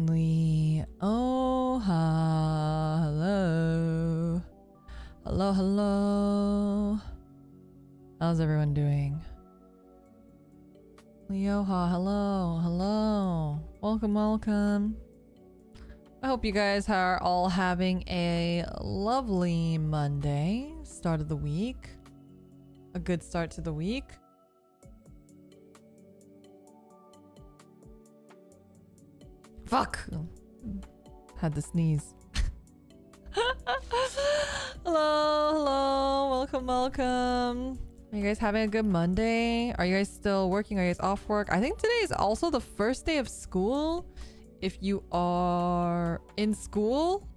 Hello. Hello. How's everyone doing? Leoha, hello. Welcome. I hope you guys are all having a lovely Monday, start of the week. A good start to the week. Fuck! Had to sneeze. Hello. Welcome. Are you guys having a good Monday? Are you guys still working? Are you guys off work? I think today is also the first day of school. If you are in school,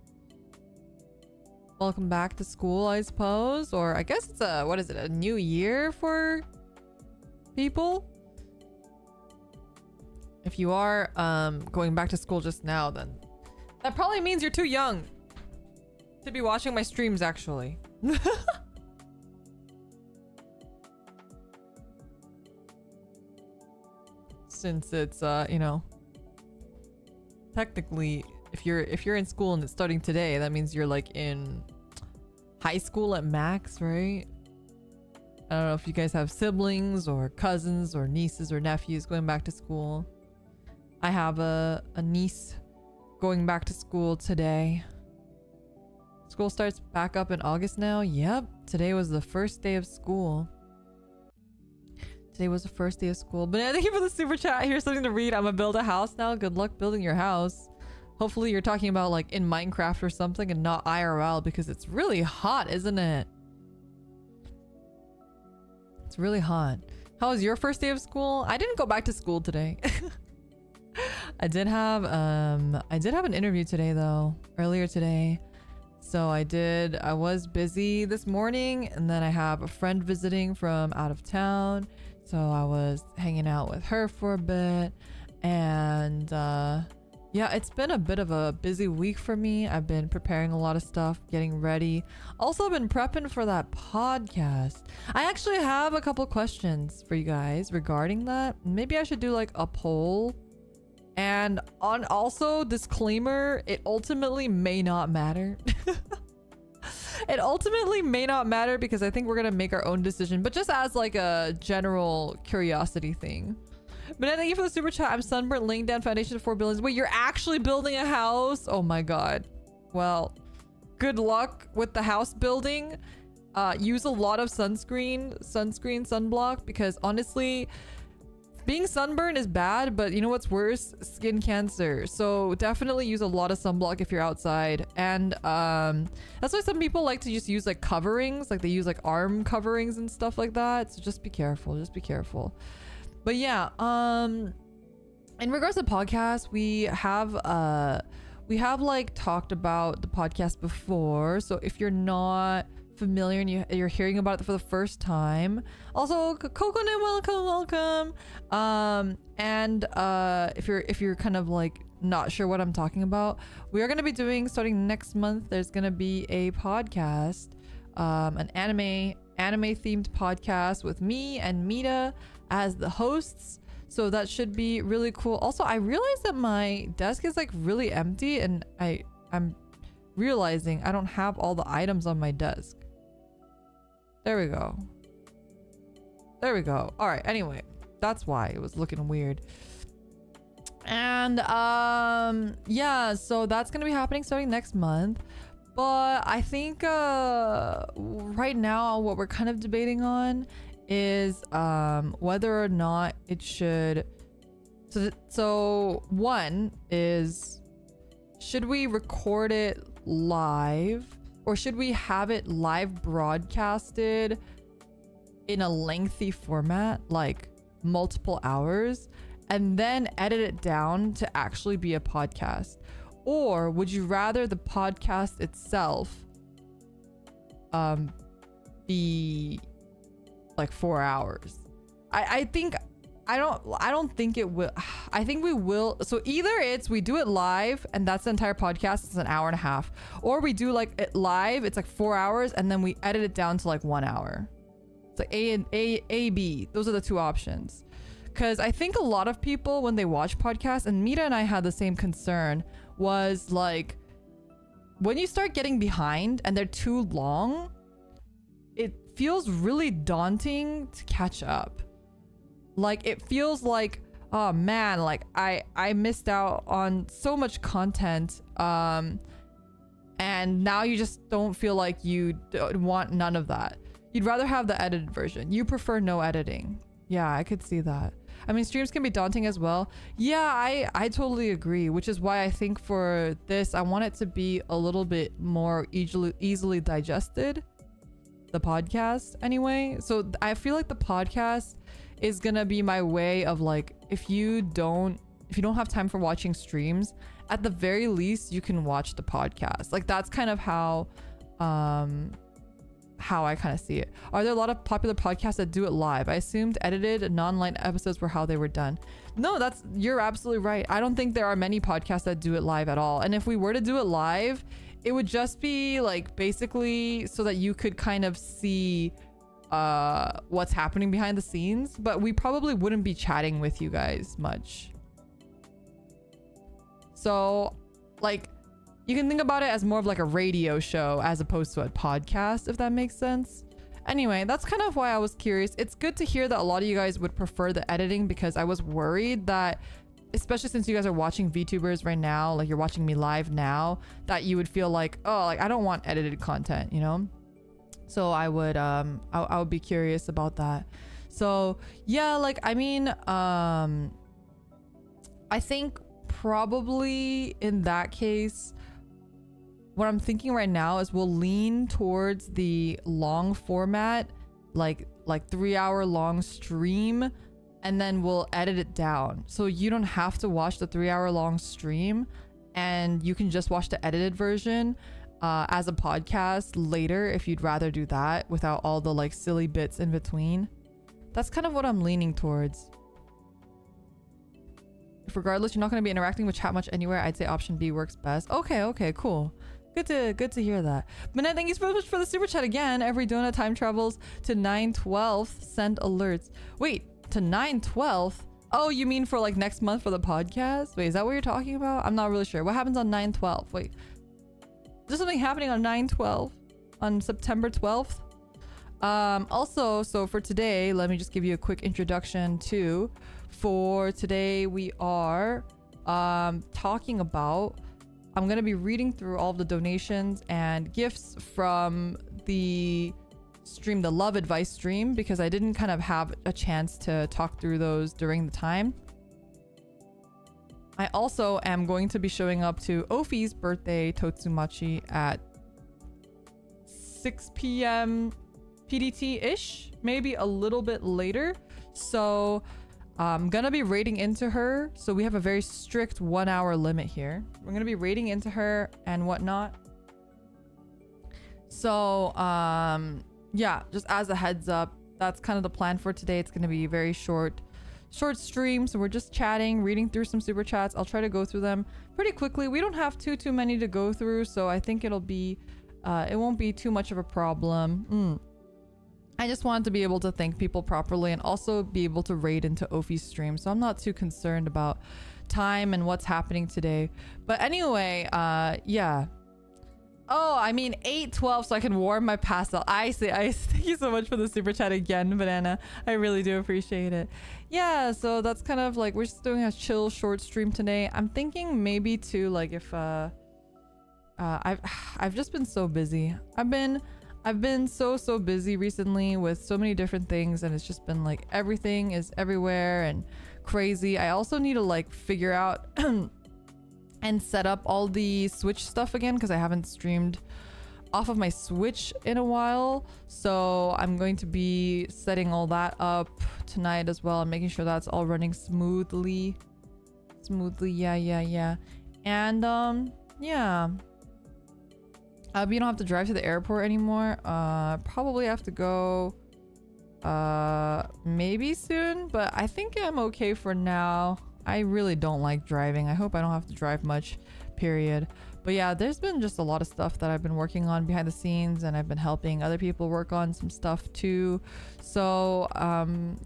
welcome back to school, I suppose. Or I guess it's a new year for people? If you are going back to school just now, then that probably means you're too young to be watching my streams, actually. Since it's technically if you're in school and it's starting today, that means you're like in high school at max, right? I don't know if you guys have siblings or cousins or nieces or nephews going back to school. I have a niece going back to school today. School starts back up in August now. Yep, today was the first day of school. But thank you for the super chat. Here's something to read. I'm gonna build a house now. Good luck building your house. Hopefully you're talking about like in Minecraft or something and not IRL, because it's really hot, isn't it? It's really hot. How was your first day of school? I didn't go back to school today. I did have an interview today though, earlier today. So I was busy this morning, and then I have a friend visiting from out of town. So I was hanging out with her for a bit, and yeah, it's been a bit of a busy week for me. I've been preparing a lot of stuff, getting ready. Also been prepping for that podcast. I actually have a couple questions for you guys regarding that. Maybe I should do like a poll. And also disclaimer, it ultimately may not matter. It ultimately may not matter because I think we're gonna make our own decision, but just as like a general curiosity thing. But thank you for the super chat. I'm sunburnt, laying down foundation of 4 buildings. Wait, you're actually building a house? Oh my god. Well, good luck with the house building. Use a lot of sunblock, because honestly, being sunburned is bad, but you know what's worse? Skin cancer. So definitely use a lot of sunblock if you're outside. And that's why some people like to just use like coverings, like they use like arm coverings and stuff like that. So just be careful. But yeah, in regards to podcasts, we have like talked about the podcast before. So if you're not familiar and you're hearing about it for the first time, also Coconut, welcome. And if you're kind of like not sure what I'm talking about, we are going to be doing, starting next month, there's going to be a podcast, an anime themed podcast with me and Mita as the hosts. So that should be really cool. Also, I realized that my desk is like really empty, and I'm realizing I don't have all the items on my desk. There we go. All right, anyway, that's why it was looking weird. And yeah, so that's gonna be happening starting next month. But I think right now what we're kind of debating on is whether or not it should. So one is, should we record it live, or should we have it live broadcasted in a lengthy format, like multiple hours, and then edit it down to actually be a podcast? Or would you rather the podcast itself be like 4 hours? I don't think it will. I think we will. So either we do it live and that's the entire podcast, it's an hour and a half, or we do like it live, it's like 4 hours, and then we edit it down to like 1 hour. It's like A, B. Those are the two options. Because I think a lot of people, when they watch podcasts, and Mita and I had the same concern, was like, when you start getting behind and they're too long, it feels really daunting to catch up. Like, it feels like, oh man, like I missed out on so much content, and now you just don't feel like you want none of that. You'd rather have the edited version. You prefer no editing. Yeah, I could see that. I mean, streams can be daunting as well. Yeah, I totally agree, which is why I think for this, I want it to be a little bit more easily digested, the podcast anyway. So I feel like the podcast is gonna be my way of like, if you don't have time for watching streams, at the very least you can watch the podcast. Like, that's kind of how I kind of see it. Are there a lot of popular podcasts that do it live? I assumed edited non-live episodes were how they were done. No, you're absolutely right. I don't think there are many podcasts that do it live at all. And if we were to do it live, it would just be like basically so that you could kind of see what's happening behind the scenes, but we probably wouldn't be chatting with you guys much. So like, you can think about it as more of like a radio show as opposed to a podcast, if that makes sense. Anyway, that's kind of why I was curious. It's good to hear that a lot of you guys would prefer the editing, because I was worried that, especially since you guys are watching VTubers right now, like you're watching me live now, that you would feel like, oh, like I don't want edited content, you know? So I would be curious about that. So yeah, like, I mean, I think probably in that case, what I'm thinking right now is we'll lean towards the long format, like 3-hour long stream, and then we'll edit it down. So you don't have to watch the 3-hour long stream, and you can just watch the edited version as a podcast later if you'd rather do that without all the like silly bits in between. That's kind of what I'm leaning towards. If regardless you're not going to be interacting with chat much anywhere, I'd say option B works best. Okay, cool. Good to hear that. But thank you so much for the super chat again. Every donut time travels to 9/12. Send alerts. Wait, to 9/12? Oh, you mean for like next month for the podcast? Wait, is that what you're talking about? I'm not really sure. What happens on 9/12? Wait, there's something happening on 9/12 on September 12th. Also, so for today, let me just give you a quick introduction to. For today, we are talking about. I'm going to be reading through all of the donations and gifts from the stream, the love advice stream, because I didn't kind of have a chance to talk through those during the time. I also am going to be showing up to Ofi's birthday Totsumachi at 6 p.m. PDT-ish, maybe a little bit later. So I'm gonna be raiding into her. So we have a very strict 1-hour limit here. We're gonna be raiding into her and whatnot. So yeah, just as a heads up, that's kind of the plan for today. It's gonna be a very short stream. So we're just chatting, reading through some super chats. I'll try to go through them pretty quickly. We don't have too many to go through, so I think it'll be it won't be too much of a problem. I just wanted to be able to thank people properly and also be able to raid into Ofi's stream. So I'm not too concerned about time and what's happening today. But anyway, yeah. Oh, I mean 8/12 so I can warm my pastel. I see. Thank you so much for the super chat again, Banana. I really do appreciate it. Yeah, so that's kind of like, we're just doing a chill short stream today. I'm thinking maybe too, like, if I've just been so busy. I've been so busy recently with so many different things, and it's just been like everything is everywhere and crazy. I also need to like figure out and set up all the Switch stuff again, because I haven't streamed off of my Switch in a while. So I'm going to be setting all that up tonight as well and making sure that's all running smoothly. Yeah. And yeah. We don't have to drive to the airport anymore. Probably have to go maybe soon, but I think I'm okay for now. I really don't like driving. I hope I don't have to drive much, period. But yeah, there's been just a lot of stuff that I've been working on behind the scenes, and I've been helping other people work on some stuff too. So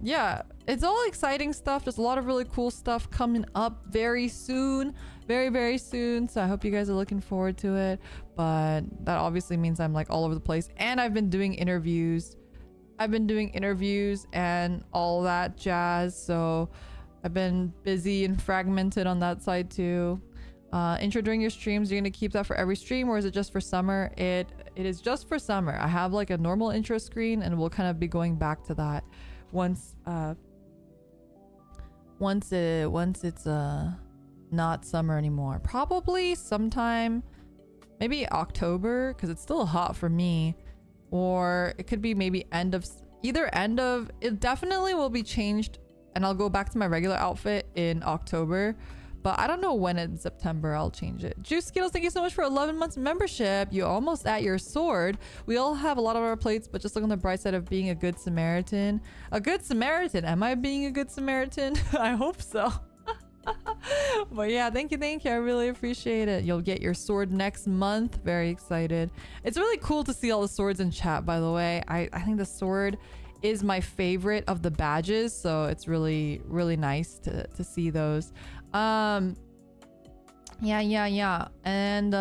yeah, it's all exciting stuff. There's a lot of really cool stuff coming up very soon, very soon. So I hope you guys are looking forward to it. But that obviously means I'm like all over the place, and I've been doing interviews and all that jazz. So I've been busy and fragmented on that side too. Intro during your streams, you're gonna keep that for every stream, or is it just for summer? It is just for summer. I have like a normal intro screen, and we'll kind of be going back to that once it's not summer anymore. Probably sometime, maybe October, because it's still hot for me. Or it could be maybe it definitely will be changed, and I'll go back to my regular outfit in October, but I don't know when in September I'll change it. Juice Skittles, thank you so much for 11 months membership. You're almost at your sword. We all have a lot of our plates, but just look on the bright side of being a good Samaritan. A good Samaritan? Am I being a good Samaritan? I hope so. But yeah, thank you. I really appreciate it. You'll get your sword next month. Very excited. It's really cool to see all the swords in chat, by the way. I think the sword is my favorite of the badges, so it's really nice to see those. Yeah, and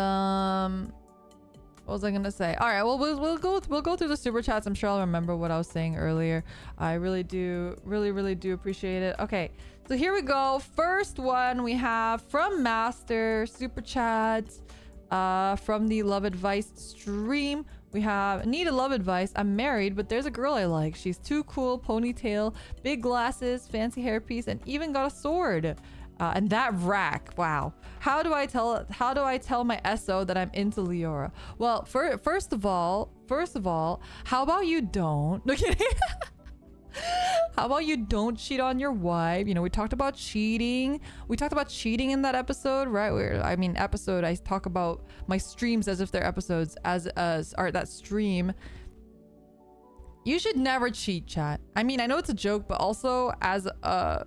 what was I gonna say? All right, well, we'll go through the super chats. I'm sure I'll remember what I was saying earlier. I really do appreciate it. Okay, so here we go. First one we have from Master super chats from the Love Advice stream. We have need a love advice. I'm married, but there's a girl I like. She's too cool, ponytail, big glasses, fancy hairpiece, and even got a sword. And that rack, wow. How do I tell my SO that I'm into Leora? Well, first of all, how about you don't? No kidding. How about you don't cheat on your wife? You know, we talked about cheating. We talked about cheating in that episode, right? I talk about my streams as if they're episodes, or that stream. You should never cheat, chat. I mean, I know it's a joke, but also as a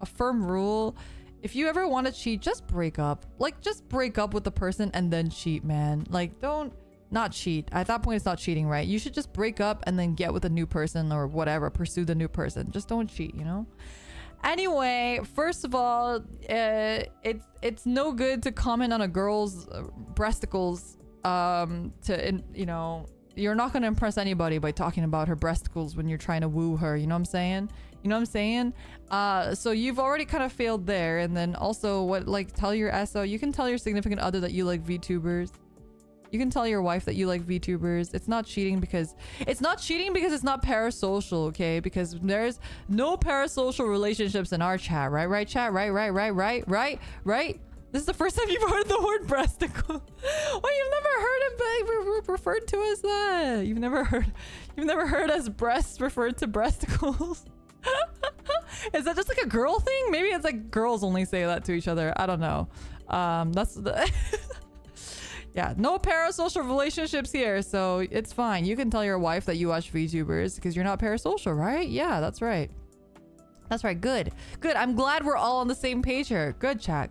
firm rule, if you ever want to cheat, just break up. Like, just break up with the person and then cheat, man. Like, don't not cheat. At that point, it's not cheating, right? You should just break up and then get with a new person or whatever. Pursue the new person. Just don't cheat, you know? Anyway, first of all, it's no good to comment on a girl's breasticles. You know, you're not going to impress anybody by talking about her breasticles when you're trying to woo her. You know what I'm saying? So you've already kind of failed there. And then also tell your SO. You can tell your significant other that you like VTubers. You can tell your wife that you like VTubers. It's not cheating because it's not parasocial, okay? Because there's no parasocial relationships in our chat, right? Right, chat? Right? This is the first time you've heard the word breasticle. Well, you've never heard it referred to as that. You've never heard as breasts referred to breasticles. Is that just like a girl thing? Maybe it's like girls only say that to each other. I don't know. That's the yeah, no parasocial relationships here, so it's fine. You can tell your wife that you watch VTubers because you're not parasocial, right? Yeah, that's right. That's right. Good. I'm glad we're all on the same page here. Good chat.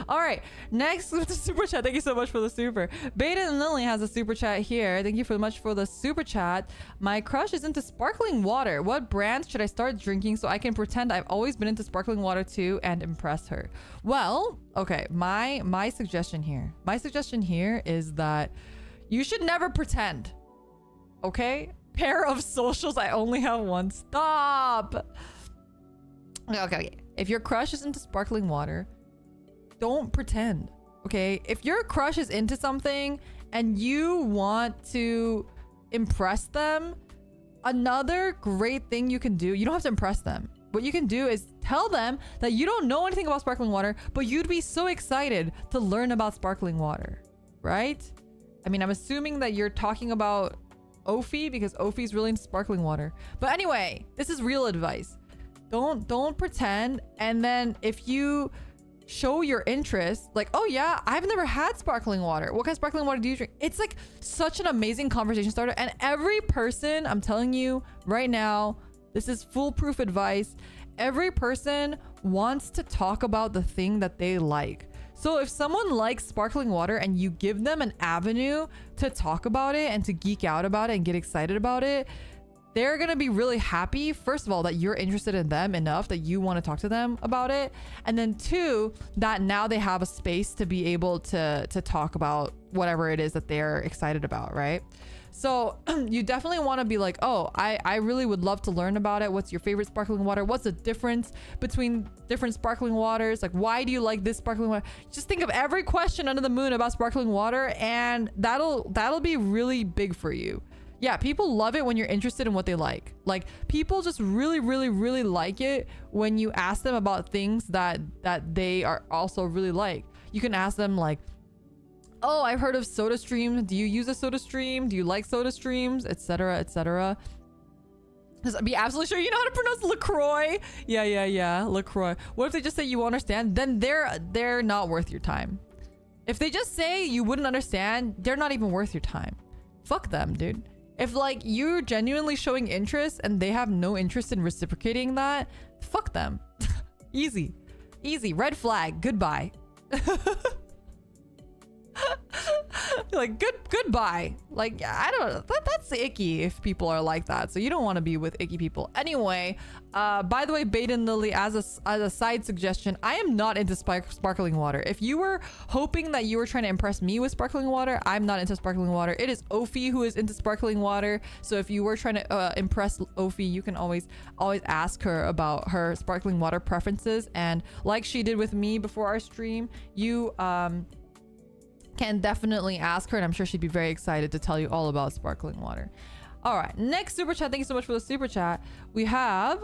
All right. Next with the super chat. Thank you so much for the super. Beta and Lily has a super chat here. Thank you so much for the super chat. My crush is into sparkling water. What brands should I start drinking so I can pretend I've always been into sparkling water too and impress her? Well, okay. My suggestion here is that you should never pretend. Okay? Pair of socials. I only have one. Stop. Okay. If your crush is into sparkling water, don't pretend. Okay? If your crush is into something and you want to impress them, another great thing you can do, you don't have to impress them. What you can do is tell them that you don't know anything about sparkling water, but you'd be so excited to learn about sparkling water, right? I mean, I'm assuming that you're talking about Ophi because Ophi's really into sparkling water. But anyway, this is real advice. Don't pretend. And then if you show your interest, like, oh yeah, I've never had sparkling water. What kind of sparkling water do you drink? It's like such an amazing conversation starter. And every person, I'm telling you right now, this is foolproof advice. Every person wants to talk about the thing that they like. So if someone likes sparkling water and you give them an avenue to talk about it and to geek out about it and get excited about it, they're going to be really happy, first of all, that you're interested in them enough that you want to talk to them about it. And then two, that now they have a space to be able to talk about whatever it is that they're excited about, right? So you definitely want to be like, oh, I really would love to learn about it. What's your favorite sparkling water? What's the difference between different sparkling waters? Like, why do you like this sparkling water? Just think of every question under the moon about sparkling water, and that'll be really big for you. Yeah, people love it when you're interested in what they like. Like, people just really, really, really like it when you ask them about things that they are also really like. You can ask them like, oh, I've heard of soda stream. Do you use a soda stream? Do you like soda streams? Etc. etc. Just be absolutely sure you know how to pronounce LaCroix. Yeah. LaCroix. What if they just say you won't understand? Then they're not worth your time. If they just say you wouldn't understand, they're not even worth your time. Fuck them, dude. If like you're genuinely showing interest and they have no interest in reciprocating that, fuck them. Easy. Red flag. Goodbye. Like goodbye. Like, I don't know, that's icky if people are like that, so you don't want to be with icky people. Anyway, by the way, Baden Lily, as a side suggestion, I am not into sparkling water. If you were hoping that you were trying to impress me with sparkling water, I'm not into sparkling water. It is Ophi who is into sparkling water. So if you were trying to impress Ophi, you can always ask her about her sparkling water preferences, and like she did with me before our stream, you can definitely ask her, and I'm sure she'd be very excited to tell you all about sparkling water. All right, next super chat. Thank you so much for the super chat. We have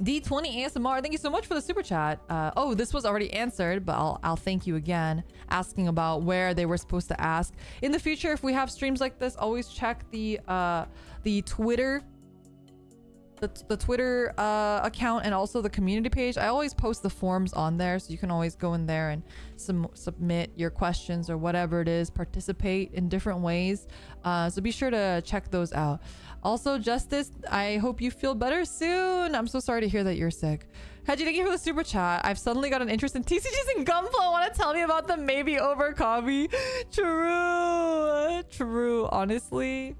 D20 ASMR. Thank you so much for the super chat. Oh, this was already answered, but I'll thank you again, asking about where they were supposed to ask. In the future, if we have streams like this, always check the Twitter. The Twitter account and also the community page. I always post the forms on there, so you can always go in there and submit your questions or whatever it is, participate in different ways. So be sure to check those out. Also, Justice, I hope you feel better soon. I'm so sorry to hear that you're sick. Hedgie, thank you for the super chat. I've suddenly got an interest in TCGs and Gunpla. Want to tell me about them? Maybe over coffee. True. Honestly,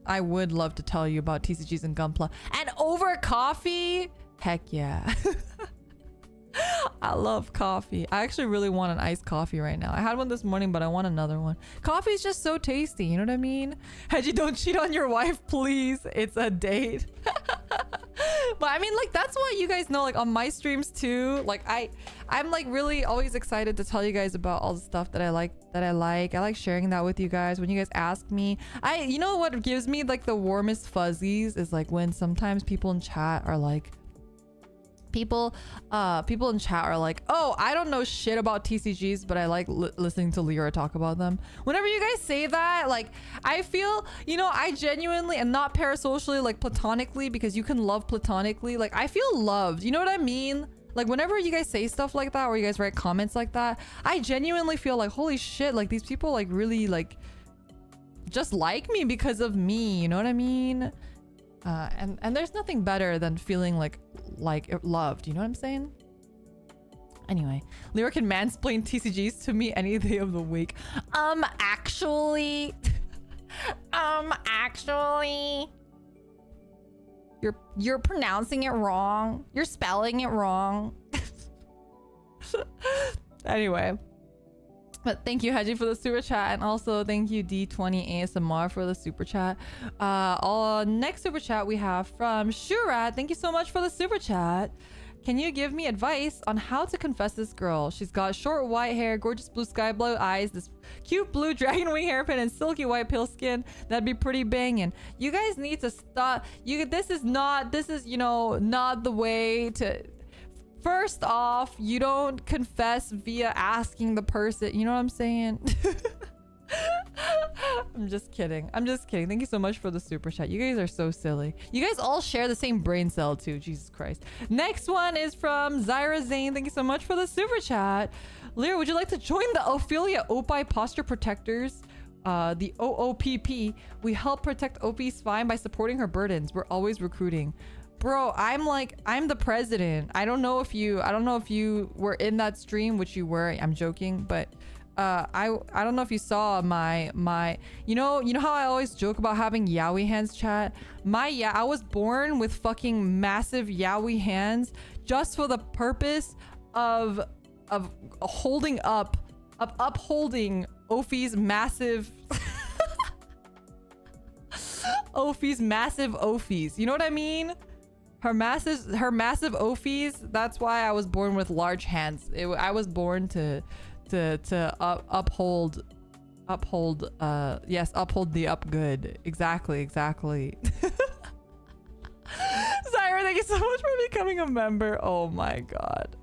I would love to tell you about TCGs and Gunpla. And over coffee? Heck yeah. I love coffee. I actually really want an iced coffee right now. I had one this morning, but I want another one. Coffee is just so tasty, you know what I mean? Hedgie, don't cheat on your wife, please. It's a date. But I mean, like, that's what you guys know, like, on my streams too. Like, I'm like really always excited to tell you guys about all the stuff that I like. I like sharing that with you guys. When you guys ask me, you know what gives me like the warmest fuzzies is like when sometimes people in chat are like, people in chat are like, oh, I don't know shit about TCGs, but I like listening to Lyra talk about them. Whenever you guys say that, like, I feel, you know, I genuinely, and not parasocially, like platonically, because you can love platonically, like I feel loved, you know what I mean? Like, whenever you guys say stuff like that or you guys write comments like that, I genuinely feel like, holy shit, like these people like really like just like me because of me, you know what I mean? And there's nothing better than feeling like loved, you know what I'm saying? Anyway, Lyra can mansplain TCGs to me any day of the week. Actually, you're pronouncing it wrong. You're spelling it wrong. Anyway. But thank you, Hedgie, for the super chat. And also thank you, D20 ASMR, for the super chat. Next super chat we have from Shurat. Thank you so much for the super chat. Can you give me advice on how to confess this girl? She's got short white hair, gorgeous blue sky blue eyes, this cute blue dragon wing hairpin, and silky white pale skin. That'd be pretty banging. You guys need to stop. This is, you know, not the way to... First off, you don't confess via asking the person. You know what I'm saying? I'm just kidding. Thank you so much for the super chat. You guys are so silly. You guys all share the same brain cell too. Jesus Christ. Next one is from Zyra Zane. Thank you so much for the super chat. Lyra, would you like to join the Ophelia Opie Posture Protectors? The OOPP. We help protect Opie's spine by supporting her burdens. We're always recruiting. bro, I'm the president. I don't know if you were in that stream, which you were. I'm joking, but I don't know if you saw my you know how I always joke about having yaoi hands, chat. I was born with fucking massive yaoi hands just for the purpose of upholding Ophi's massive massive Ophi's. You know what I mean? Her massive Ophi's. That's why I was born with large hands. I was born to uphold the up good. Exactly. Zyra, thank you so much for becoming a member. Oh my god.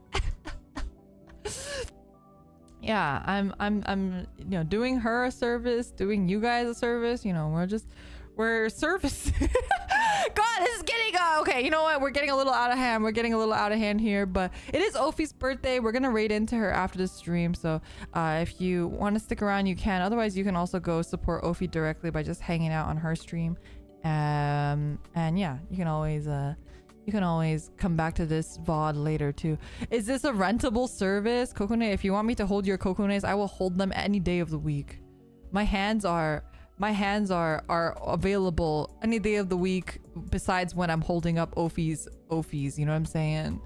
Yeah, I'm doing her a service, doing you guys a service. We're service. God, this is getting okay. You know what? We're getting a little out of hand. Here, but it is Ophi's birthday. We're gonna raid into her after the stream. So if you want to stick around, you can. Otherwise, you can also go support Ophi directly by just hanging out on her stream. And yeah, you can always come back to this VOD later too. Is this a rentable service, Kokone? If you want me to hold your Kokones, I will hold them any day of the week. My hands are available any day of the week besides when I'm holding up Ophi's. You know what I'm saying?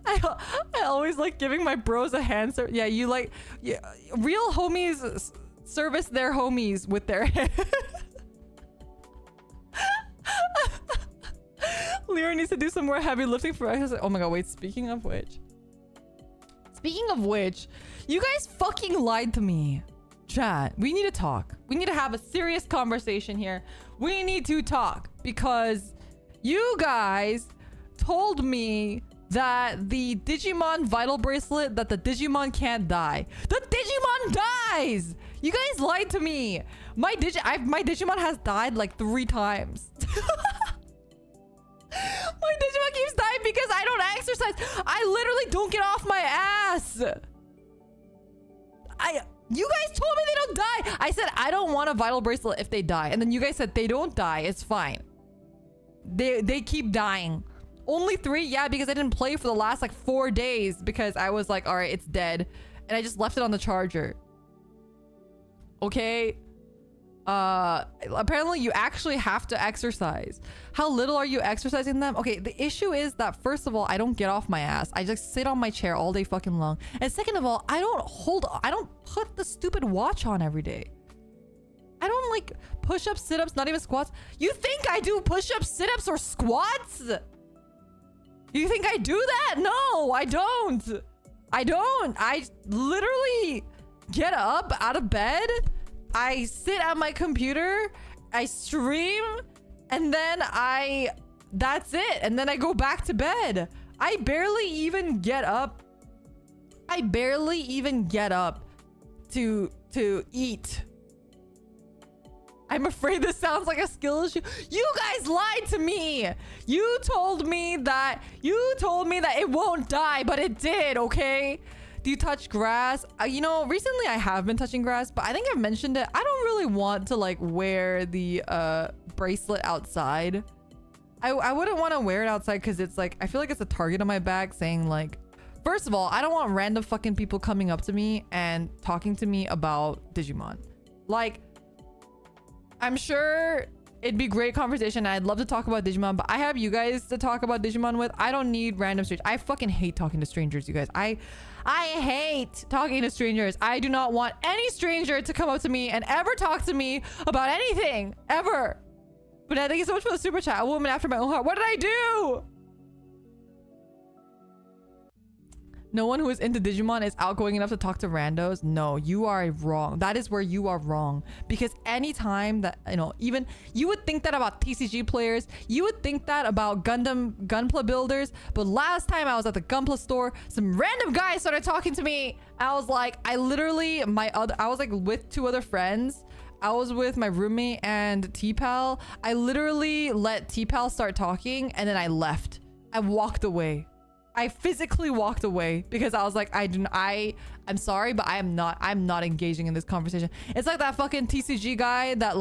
I always like giving my bros a hand. Yeah, real homies service their homies with their hand. Lyra needs to do some more heavy lifting for us. Oh my god, wait, speaking of which, you guys fucking lied to me. Chat, we need to talk. We need to have a serious conversation here. We need to talk because you guys told me that the Digimon vital bracelet, that the Digimon can't die. The Digimon dies! You guys lied to me. My Digimon has died like 3 times. My Digimon keeps dying because I don't exercise. I literally don't get off my ass. You guys told me they don't die. I said I don't want a vital bracelet if they die. And then you guys said they don't die. It's fine. They keep dying. Only 3? Yeah, because I didn't play for the last like 4 days because I was like, all right, it's dead. And I just left it on the charger. Okay. Apparently you actually have to exercise. How little are you exercising them? Okay, the issue is that first of all, I don't get off my ass. I just sit on my chair all day fucking long. And second of all, I don't put the stupid watch on every day. I don't like push-ups, sit-ups, not even squats. You think I do push-ups, sit-ups, or squats? You think I do that? No, I don't. I literally get up out of bed. I sit at my computer, I stream, and then that's it. And then I go back to bed. I barely even get up to eat. I'm afraid this sounds like a skill issue. You guys lied to me. You told me that it won't die, but it did, okay? Do you touch grass? Recently I have been touching grass, but I think I've mentioned it. I don't really want to like wear the bracelet outside. I wouldn't want to wear it outside because it's like, I feel like it's a target on my back saying like, first of all, I don't want random fucking people coming up to me and talking to me about Digimon. Like, I'm sure it'd be great conversation. I'd love to talk about Digimon, but I have you guys to talk about Digimon with. I don't need random strangers. I fucking hate talking to strangers, you guys. I hate talking to strangers. I do not want any stranger to come up to me and ever talk to me about anything, ever. But thank you so much for the super chat. A woman after my own heart. What did I do? No one who is into Digimon is outgoing enough to talk to randos. No, you are wrong. That is where you are wrong. Because anytime that, even you would think that about TCG players, you would think that about Gunpla builders. But last time I was at the Gunpla store, some random guy started talking to me. I was like, I was like with 2 other friends. I was with my roommate and T-Pal. I literally let T-Pal start talking and then I left. I walked away. I physically walked away because I was like, I'm sorry, but I'm not engaging in this conversation. It's like that fucking TCG guy that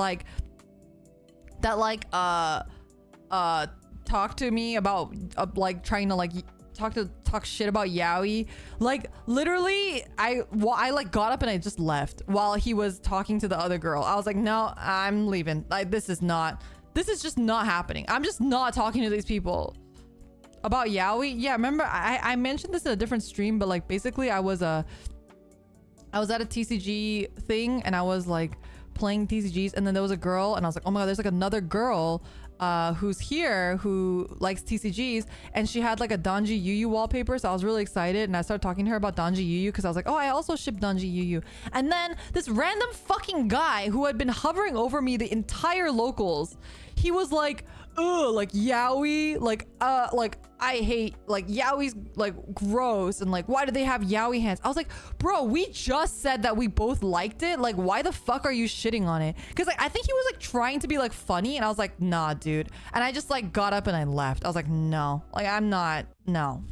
talked to me about like trying to like talk shit about yaoi. Like literally I like got up and I just left while he was talking to the other girl. I was like, no, I'm leaving. Like this is just not happening. I'm just not talking to these people about yaoi. Yeah, remember I mentioned this in a different stream, but like basically I was at a TCG thing and I was like playing TCGs, and then there was a girl and I was like, oh my god, there's like another girl who's here who likes TCGs, and she had like a Donji Yu wallpaper, so I was really excited and I started talking to her about Donji Yu because I was like, oh, I also ship Donji Yu. And then this random fucking guy who had been hovering over me the entire locals, he was like, ugh, like yaoi, like I hate, like yaoi's like gross, and like why do they have yaoi hands? I was like, bro, we just said that we both liked it. Like why the fuck are you shitting on it? Because like I think he was like trying to be like funny, and I was like, nah dude, and I just like got up and I left. I was like, no, like I'm not, no.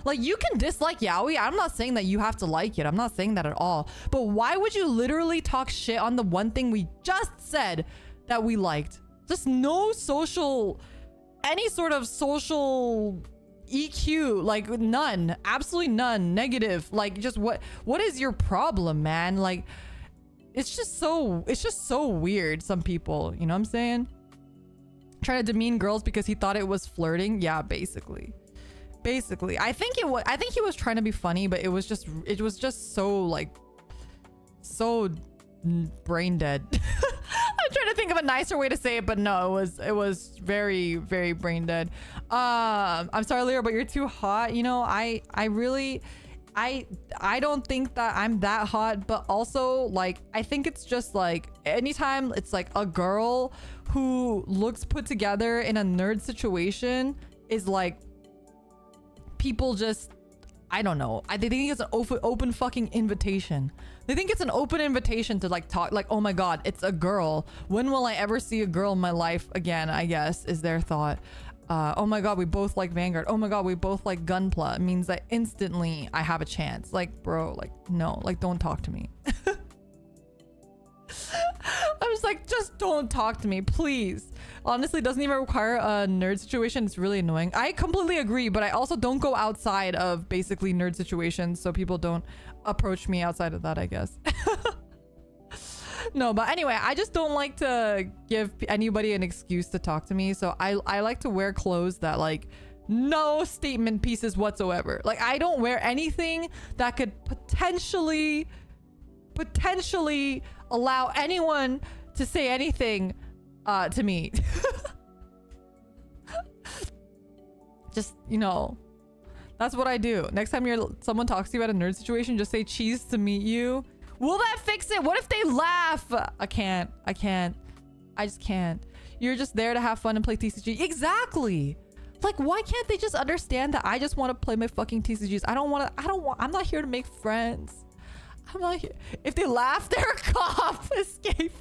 Like you can dislike yaoi, I'm not saying that you have to like it, I'm not saying that at all, but why would you literally talk shit on the one thing we just said that we liked? Just no social, any sort of social EQ, like none, absolutely none, negative. Like just what is your problem, man? Like it's just so weird. Some people, you know what I'm saying? Trying to demean girls because he thought it was flirting. Yeah, basically. I think he was trying to be funny, but it was just so like so brain dead. I'm trying to think of a nicer way to say it, but no, it was very, very brain dead. I'm sorry, Lyra, but you're too hot. You know, I really don't think that I'm that hot, but also like I think it's just like anytime it's like a girl who looks put together in a nerd situation is like people just, I don't know. They think it's an open fucking invitation. They think it's an open invitation to like talk, like, oh my god, it's a girl. When will I ever see a girl in my life again, I guess, is their thought. Oh my god, we both like Vanguard. Oh my god, we both like Gunpla. It means that instantly I have a chance. Like, bro, like, no, like, don't talk to me. I'm just like, just don't talk to me, please. Honestly, it doesn't even require a nerd situation. It's really annoying. I completely agree, but I also don't go outside of basically nerd situations, so people don't approach me outside of that, I guess. No, but anyway, I just don't like to give anybody an excuse to talk to me, so I like to wear clothes that like no statement pieces whatsoever. Like I don't wear anything that could potentially allow anyone to say anything to me. Just, you know, that's what I do. Next time someone talks to you about a nerd situation, just say cheese to meet you. Will that fix it? What if they laugh? I can't. I just can't. You're just there to have fun and play TCG. Exactly. Like, why can't they just understand that I just want to play my fucking TCGs? I'm not here to make friends. I'm not here. If they laugh, they're a cop. Escape.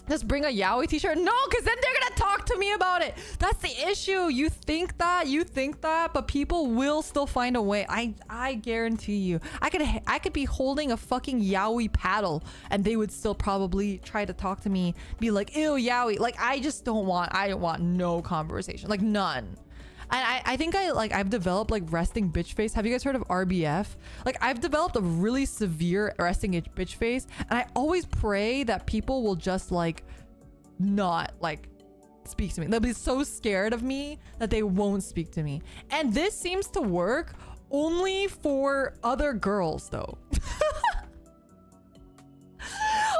Just bring a yaoi t-shirt. No, because then they're gonna talk to me about it. That's the issue. You think that, but people will still find a way. I guarantee you. I could be holding a fucking yaoi paddle and they would still probably try to talk to me, be like, ew, yaoi. Like, I don't want no conversation. Like, none. I think I've developed like resting bitch face. Have you guys heard of RBF? Like I've developed a really severe resting bitch face, and I always pray that people will just like not like speak to me. They'll be so scared of me that they won't speak to me. And this seems to work only for other girls though.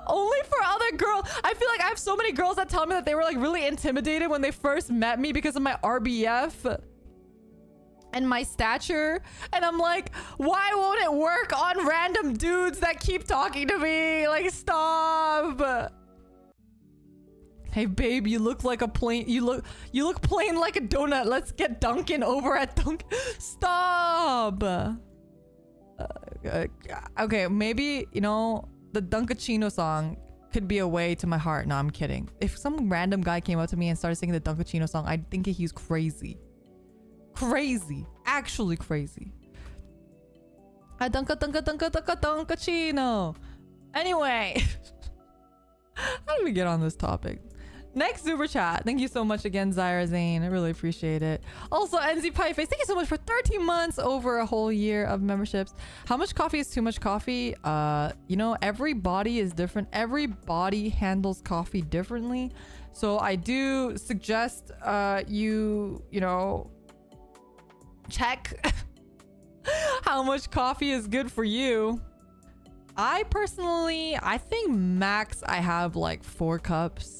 Only for other girls. I feel like I have so many girls that tell me that they were like really intimidated when they first met me because of my RBF and my stature, and I'm like, why won't it work on random dudes that keep talking to me? Like, stop. Hey babe, you look like a plain, you look plain like a donut. Let's get Dunkin' over at Dunkin'. Stop. Okay, maybe, you know, the Dunkachino song could be a way to my heart. No, I'm kidding. If some random guy came up to me and started singing the Dunkachino song, I'd think he's crazy. Crazy. Actually crazy. Dunkachino. Anyway. How do we get on this topic? Next super chat. Thank you so much again, Zyra Zane. I really appreciate it. Also, NZ Pieface, thank you so much for 13 months over a whole year of memberships. How much coffee is too much coffee? You know, every body is different. Every body handles coffee differently. So I do suggest you know, check how much coffee is good for you. I think max I have like 4 cups.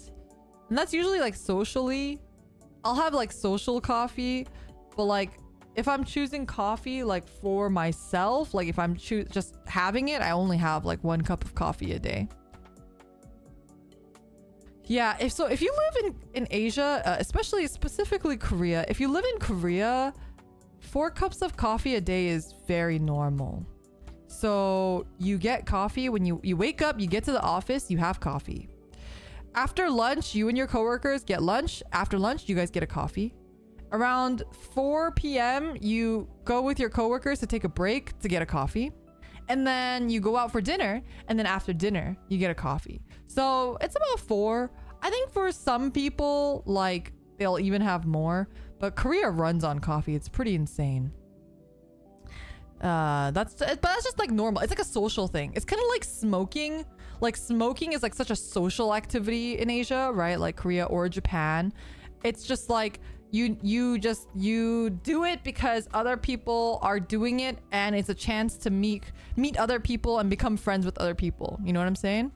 And that's usually like socially. I'll have like social coffee. But like if I'm choosing coffee like for myself, like if I'm just having it, I only have like 1 cup of coffee a day. Yeah, if you live in Asia, especially specifically Korea, if you live in Korea, 4 cups of coffee a day is very normal. So you get coffee when you wake up, you get to the office, you have coffee. After lunch, you and your coworkers get lunch. After lunch, you guys get a coffee. Around 4 p.m., you go with your coworkers to take a break to get a coffee. And then you go out for dinner. And then after dinner, you get a coffee. So it's about 4. I think for some people, like they'll even have more. But Korea runs on coffee. It's pretty insane. But that's just like normal. It's like a social thing. It's kind of like smoking. Like smoking is like such a social activity in Asia, right? Like Korea or Japan. It's just like you do it because other people are doing it, and it's a chance to meet other people and become friends with other people. You know what I'm saying?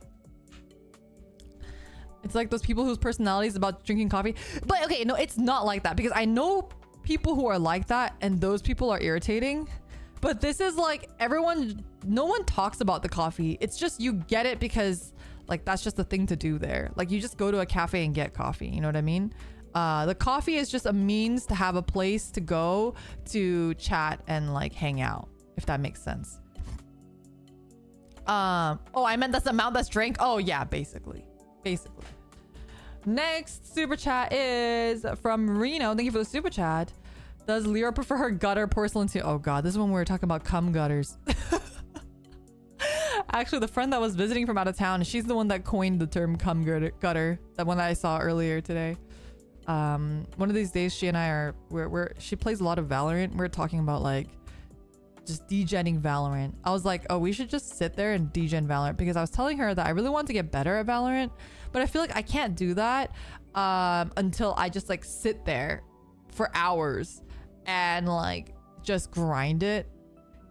It's like those people whose personality is about drinking coffee. But okay, no, it's not like that, because I know people who are like that, and those people are irritating. But this is like no one talks about the coffee. It's just you get it because like that's just the thing to do there. Like you just go to a cafe and get coffee. You know what I mean? The coffee is just a means to have a place to go to chat and like hang out, if that makes sense. Oh, I meant that's the amount that's drank. Oh yeah, basically. Next super chat is from Reno. Thank you for the super chat. Does Lyra prefer her gutter porcelain to... Oh god, this is when we were talking about cum gutters. Actually, the friend that was visiting from out of town, she's the one that coined the term cum gutter. That one that I saw earlier today. One of these days, she and I are... she plays a lot of Valorant. We're talking about like... just degenning Valorant. I was like, oh, we should just sit there and degen Valorant, because I was telling her that I really want to get better at Valorant, but I feel like I can't do that until I just like sit there for hours and like just grind it,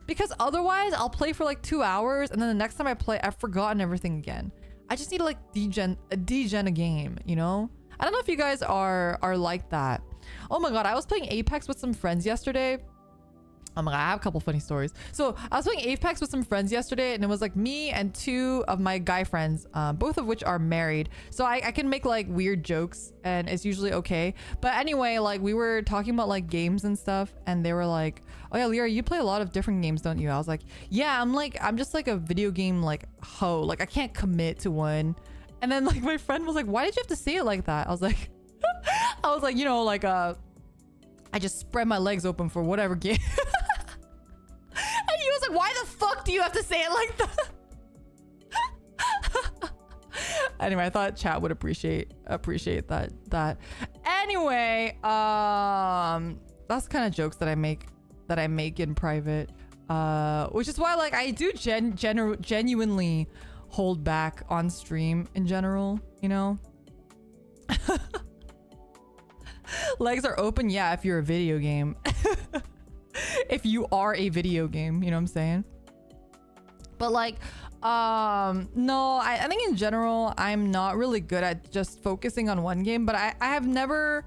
because otherwise I'll play for like 2 hours and then the next time I play I've forgotten everything again. I just need to like degen a game, you know? I don't know if you guys are like that. Oh my god, I was playing Apex with some friends yesterday. Oh my god, I have a couple funny stories. So I was playing Apex with some friends yesterday, and it was like me and 2 of my guy friends, both of which are married. So I can make like weird jokes, and it's usually okay. But anyway, like we were talking about like games and stuff, and they were like, oh yeah, Lyra, you play a lot of different games, don't you? I was like, yeah, I'm just like a video game like hoe. Like I can't commit to one. And then like my friend was like, why did you have to say it like that? I was like, you know, like I just spread my legs open for whatever game. And he was like, why the fuck do you have to say it like that? Anyway, I thought chat would appreciate that. Anyway, that's the kind of jokes that I make in private, which is why like I do genuinely hold back on stream in general, you know. Legs are open, yeah, if you're a video game. If you are a video game, you know what I'm saying? But like no, I think in general I'm not really good at just focusing on one game. But I have never...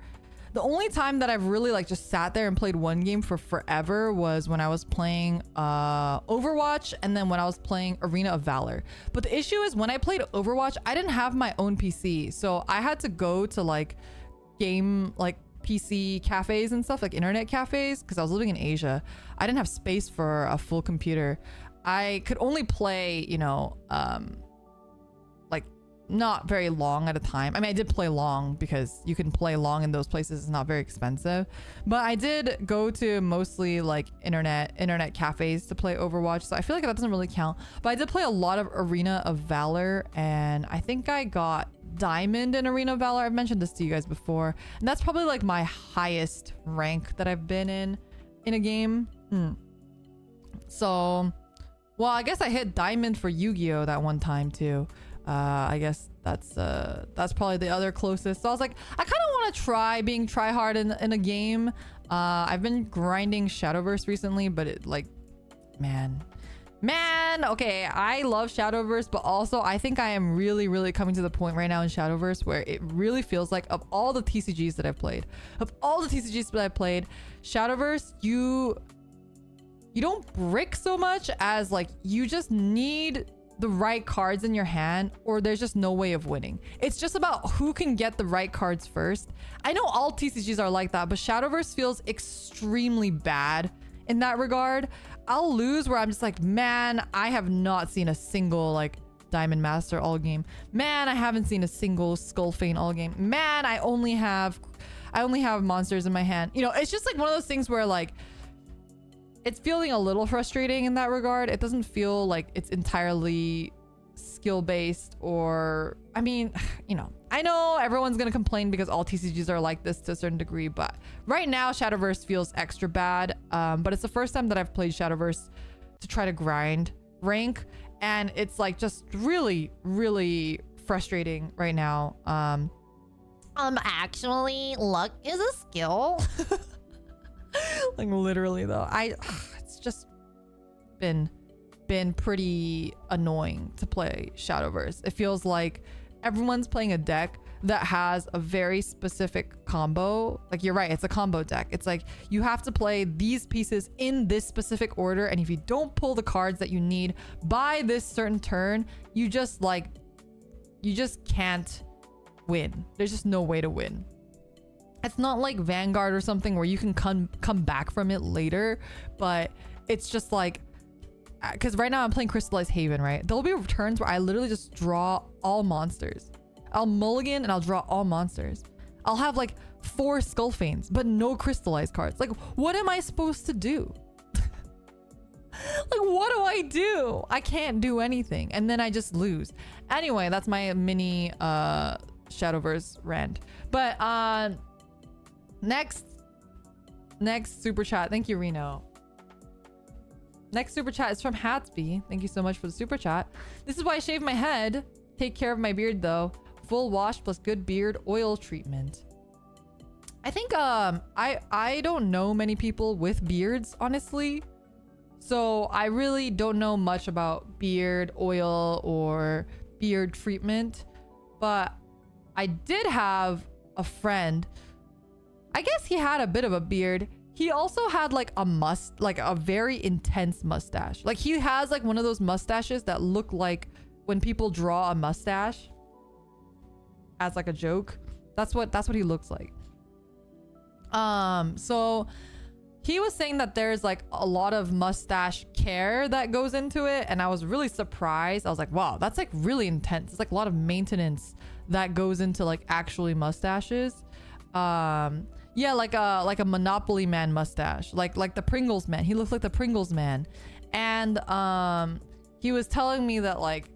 The only time that I've really like just sat there and played one game for forever was when I was playing Overwatch, and then when I was playing Arena of Valor. But the issue is when I played Overwatch, I didn't have my own PC, so I had to go to like game like PC cafes and stuff, like internet cafes, because I was living in Asia. I didn't have space for a full computer. I could only play, you know, not very long at a time. I mean, I did play long because you can play long in those places. It's not very expensive. But I did go to mostly like internet cafes to play Overwatch. So I feel like that doesn't really count. But I did play a lot of Arena of Valor, and I think I got Diamond in Arena of Valor. I've mentioned this to you guys before. And that's probably like my highest rank that I've been in a game. So, well, I guess I hit Diamond for Yu-Gi-Oh! That one time too. I guess that's probably the other closest. So I was like, I kind of want to try being try hard in a game. I've been grinding Shadowverse recently, but it like, man, okay, I love Shadowverse, but also I think I am really coming to the point right now in Shadowverse where it really feels like of all the TCGs that I've played, Shadowverse, you don't brick so much as like you just need the right cards in your hand, or there's just no way of winning. It's just about who can get the right cards first. I know all TCGs are like that, but Shadowverse feels extremely bad in that regard. I'll lose where I'm just like, man, I have not seen a single like Diamond Master all game. Man, I haven't seen a single Skullfane all game. Man, I only have monsters in my hand. You know, it's just like one of those things where like it's feeling a little frustrating in that regard. It doesn't feel like it's entirely skill based, or I mean, you know, I know everyone's gonna complain because all TCGs are like this to a certain degree, but right now Shadowverse feels extra bad. But it's the first time that I've played Shadowverse to try to grind rank, and it's like just really frustrating right now. Actually, luck is a skill. Like literally though, it's just been pretty annoying to play Shadowverse. It feels like everyone's playing a deck that has a very specific combo. Like, you're right, it's a combo deck. It's like you have to play these pieces in this specific order, and if you don't pull the cards that you need by this certain turn, you just can't win. There's just no way to win. It's not like Vanguard or something where you can come back from it later, but it's just like, because right now I'm playing Crystallized Haven, right? There'll be turns where I literally just draw all monsters. I'll mulligan and I'll draw all monsters. I'll have like 4 Skullfanes, but no crystallized cards. Like, what am I supposed to do? Like, what do I do? I can't do anything. And then I just lose. Anyway, that's my mini Shadowverse rant. But next super chat. Thank you, Reno. Next super chat is from Hatsby. Thank you so much for the super chat. This is why I shave my head. Take care of my beard though. Full wash plus good beard oil treatment. I think I don't know many people with beards, honestly. So I really don't know much about beard oil or beard treatment. But I did have a friend. I guess he had a bit of a beard. He also had like a very intense mustache. Like, he has like one of those mustaches that look like when people draw a mustache as like a joke. That's what he looks like. So he was saying that there's like a lot of mustache care that goes into it, and I was really surprised. I was like, wow, that's like really intense. It's like a lot of maintenance that goes into like actually mustaches. Yeah, like a Monopoly Man mustache, like the Pringles Man. He looks like the Pringles Man. And he was telling me that like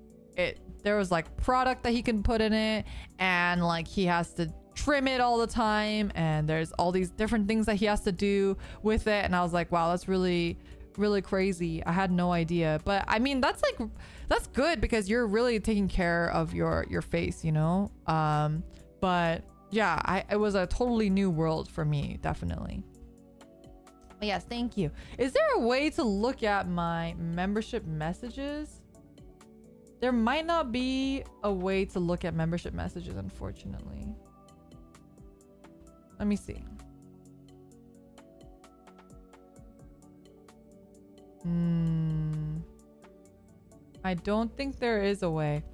there was like product that he can put in it, and like he has to trim it all the time, and there's all these different things that he has to do with it. And I was like, wow, that's really crazy. I had no idea. But I mean, that's good because you're really taking care of your face, you know. But yeah, it was a totally new world for me, definitely. But yes, thank you. Is there a way to look at my membership messages? There might not be a way to look at membership messages, unfortunately. Let me see. I don't think there is a way.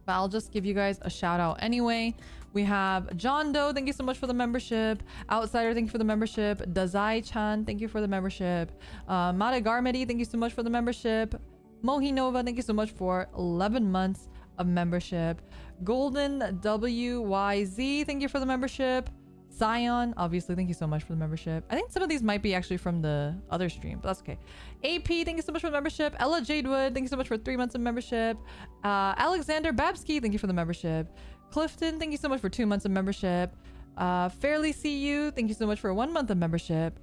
But I'll just give you guys a shout out anyway. We have John Doe, thank you so much for the membership. Outsider, thank you for the membership. Dazai-chan, thank you for the membership. Mata Garmedy, thank you so much for the membership. Mohinova, thank you so much for 11 months of membership. Golden WYZ, thank you for the membership. Zion, obviously, thank you so much for the membership. I think some of these might be actually from the other stream, but that's okay. AP, thank you so much for the membership. Ella Jadewood, thank you so much for 3 months of membership. Alexander Babsky, thank you for the membership. Clifton, thank you so much for 2 months of membership. Fairly See You, thank you so much for 1 month of membership.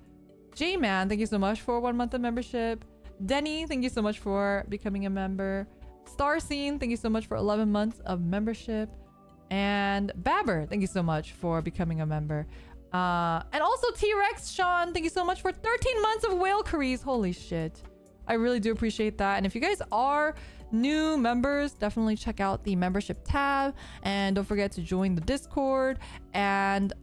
J-Man, thank you so much for 1 month of membership. Denny, thank you so much for becoming a member. Star Scene, thank you so much for 11 months of membership. And Babber, thank you so much for becoming a member. And also T-Rex Sean, thank you so much for 13 months of whale curries. Holy shit. I really do appreciate that. And if you guys are new members, definitely check out the membership tab. And don't forget to join the Discord and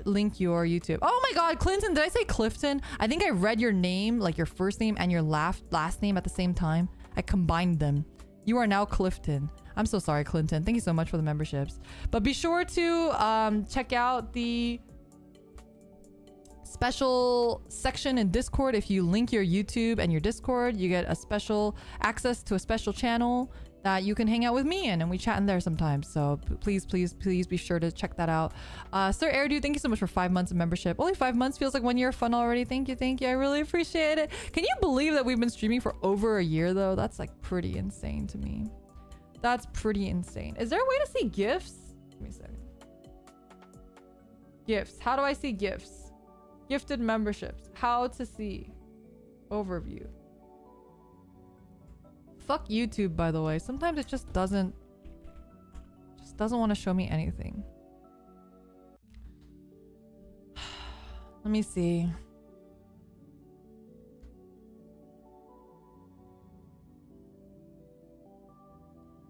link your YouTube. Oh my god, Clinton, did I say Clifton? I think I read your name, like your first name and your last name at the same time. I combined them. You are now Clifton. I'm so sorry, Clinton. Thank you so much for the memberships. But be sure to check out the special section in Discord. If you link your YouTube and your Discord, you get a special access to a special channel that you can hang out with me in, and we chat in there sometimes. So please be sure to check that out. Sir Airdude, thank you so much for 5 months of membership. Only 5 months feels like 1 year of fun already. Thank you. I really appreciate it. Can you believe that we've been streaming for over a year though? That's like pretty insane to me. That's pretty insane. Is there a way to see gifts? Give me a second. Gifts. How do I see gifts? Gifted memberships. How to see. Overview. Fuck YouTube, by the way. Sometimes it just doesn't want to show me anything. Let me see.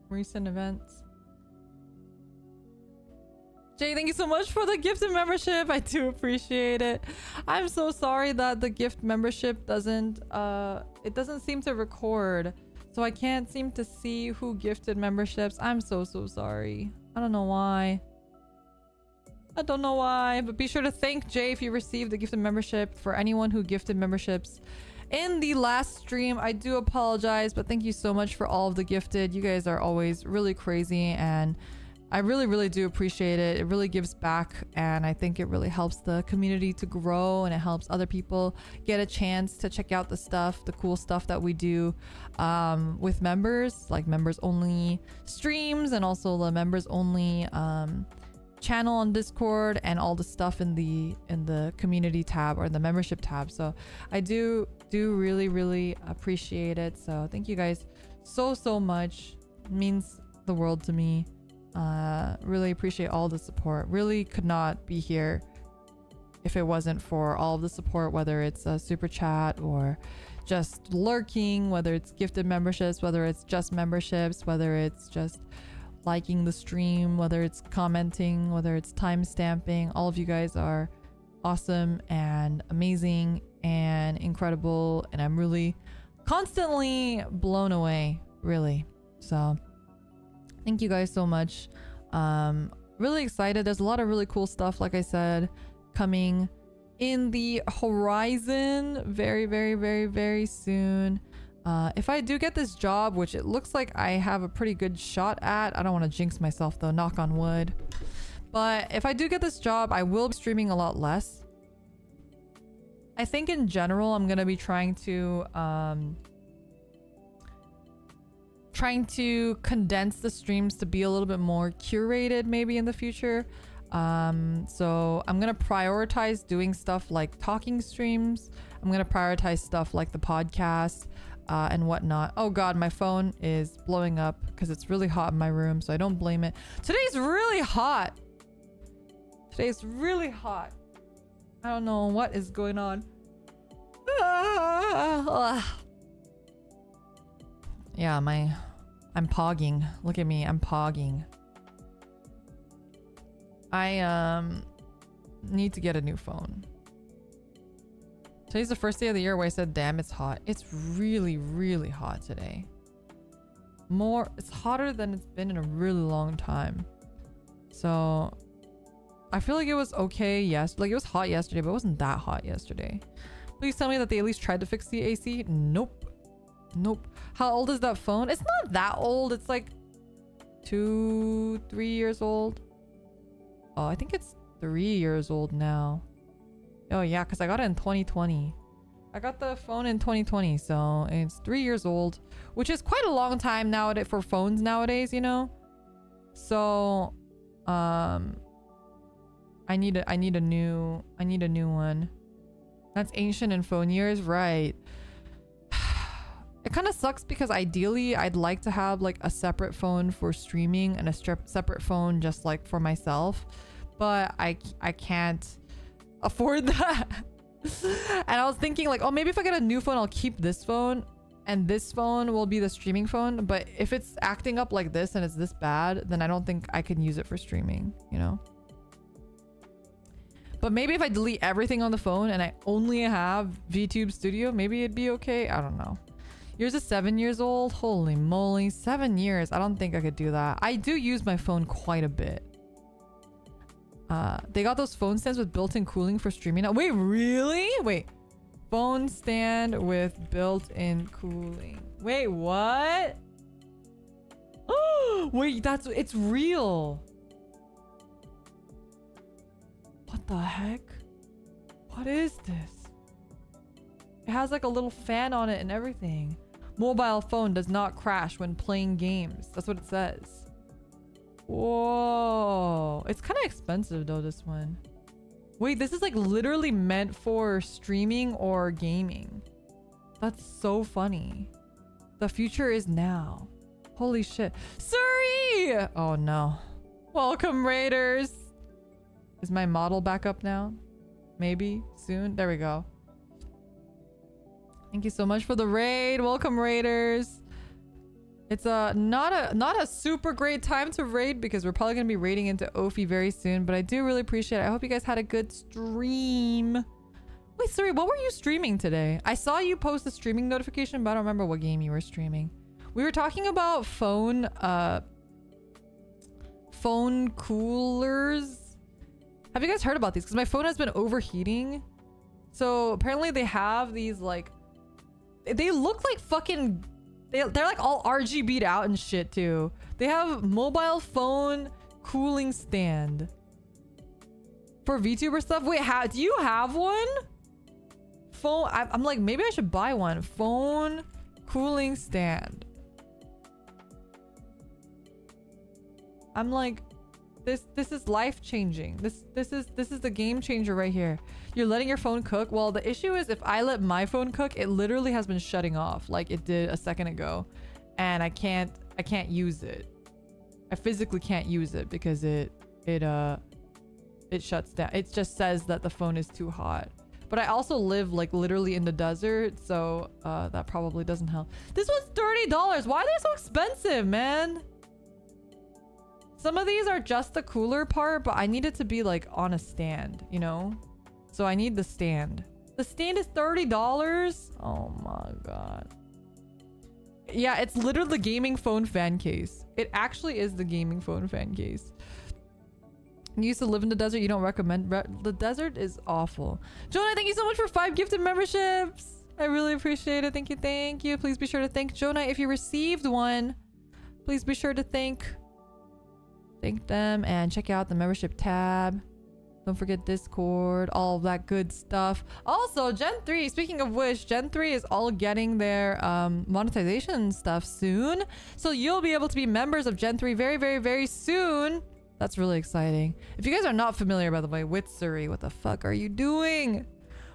Recent events. Jay, thank you so much for the gifted membership. I do appreciate it. I'm so sorry that the gift membership doesn't seem to record. So I can't seem to see who gifted memberships. I'm so sorry. I don't know why. But be sure to thank Jay if you received the gifted membership. For anyone who gifted memberships in the last stream, I do apologize, but thank you so much for all of the gifted. You guys are always really crazy, and I really do appreciate it. It really gives back, and I think it really helps the community to grow, and it helps other people get a chance to check out the cool stuff that we do with members, like members only streams, and also the members only channel on Discord, and all the stuff in the community tab or the membership tab. So I do really appreciate it. So thank you guys so much. It means the world to me. Really appreciate all the support. Really could not be here if it wasn't for all of the support, whether it's a super chat or just lurking, whether it's gifted memberships, whether it's just memberships, whether it's just liking the stream, whether it's commenting, whether it's time stamping. All of you guys are awesome and amazing and incredible, and I'm really constantly blown away, really. So thank you guys so much. Really excited. There's a lot of really cool stuff, like I said, coming in the horizon very soon. If I do get this job, which it looks like I have a pretty good shot at, I don't want to jinx myself though, knock on wood. But if I do get this job, I will be streaming a lot less. I think in general, I'm going to be trying to condense the streams to be a little bit more curated maybe in the future. So I'm gonna prioritize doing stuff like talking streams. I'm gonna prioritize stuff like the podcast and whatnot. Oh god, my phone is blowing up because it's really hot in my room, so I don't blame it. Today's really hot. I don't know what is going on. Yeah, I'm pogging. Look at me, I'm pogging. I need to get a new phone. Today's the first day of the year where I said, damn, it's hot. It's really hot today. It's hotter than it's been in a really long time. So I feel like it was okay. Yes, like it was hot yesterday, but it wasn't that hot yesterday. Please tell me that they at least tried to fix the AC. Nope. Nope. How old is that phone? It's not that old. It's like 2, 3 years old. Oh, I think it's 3 years old now. Oh yeah, because I got it in 2020. I got the phone in 2020, so it's 3 years old, which is quite a long time nowadays for phones nowadays, you know. So, I need a new one. That's ancient in phone years, right? It kind of sucks because ideally I'd like to have like a separate phone for streaming and a separate phone just like for myself, but I can't afford that. And I was thinking like, oh, maybe if I get a new phone, I'll keep this phone and this phone will be the streaming phone. But if it's acting up like this and it's this bad, then I don't think I can use it for streaming, you know? But maybe if I delete everything on the phone and I only have VTube Studio, maybe it'd be okay. I don't know. Yours is 7 years old? Holy moly, 7 years. I don't think I could do that. I do use my phone quite a bit. They got those phone stands with built-in cooling for streaming now. Wait, really? Wait. Phone stand with built-in cooling. Wait, what? Oh, wait, it's real. What the heck? What is this? It has like a little fan on it and everything. Mobile phone does not crash when playing games. That's what it says. Whoa. It's kind of expensive though, this one. Wait, this is like literally meant for streaming or gaming. That's so funny. The future is now. Holy shit. Surrey! Oh no. Welcome, Raiders. Is my model back up now? Maybe soon. There we go. Thank you so much for the raid. Welcome, Raiders. It's not a super great time to raid because we're probably gonna be raiding into Ophi very soon, but I do really appreciate it. I hope you guys had a good stream. Wait, sorry, what were you streaming today? I saw you post a streaming notification, but I don't remember what game you were streaming. We were talking about phone coolers. Have you guys heard about these? Because my phone has been overheating. So apparently they have these like, they look like fucking, they're like all RGB'd out and shit too. They have mobile phone cooling stand for VTuber stuff. Wait, do you have one? Phone, I'm like, maybe I should buy one. Phone cooling stand. I'm like, this is life changing. This is the game changer right here. You're letting your phone cook. Well, the issue is if I let my phone cook, it literally has been shutting off like it did a second ago, and I can't use it. I physically can't use it because it shuts down. It just says that the phone is too hot. But I also live like literally in the desert, so that probably doesn't help. This was $30. Why are they so expensive, man? Some of these are just the cooler part, but I need it to be like on a stand, you know? So I need the stand. The stand is $30? Oh my god. Yeah, it's literally the gaming phone fan case. It actually is the gaming phone fan case. You used to live in the desert. You don't recommend the desert is awful. Jonah, thank you so much for 5 gifted memberships. I really appreciate it. Thank you. Thank you. Please be sure to thank Jonah if you received one. Please be sure to thank them and check out the membership tab. Don't forget Discord, all of that good stuff. Also, Gen 3, speaking of which, Gen 3 is all getting their monetization stuff soon. So you'll be able to be members of Gen 3 very, very, very soon. That's really exciting. If you guys are not familiar, by the way, with Suri, what the fuck are you doing?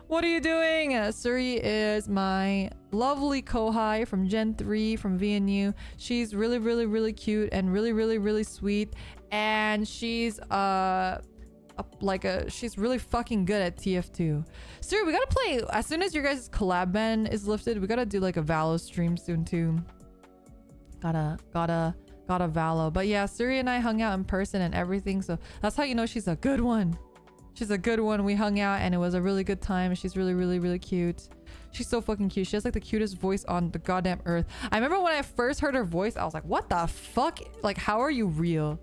What are you doing? Suri is my lovely kohai from Gen 3 from VNU. She's really, really, really cute and really, really, really sweet. And she's she's really fucking good at TF2. Suri, we gotta play as soon as your guys' collab ban is lifted. We gotta do like a Valo stream soon too. Gotta Valo. But yeah, Suri and I hung out in person and everything, so that's how you know she's a good one. She's a good one. We hung out and it was a really good time. She's really, really, really cute. She's so fucking cute. She has like the cutest voice on the goddamn earth. I remember when I first heard her voice, I was like, what the fuck? Like, how are you real?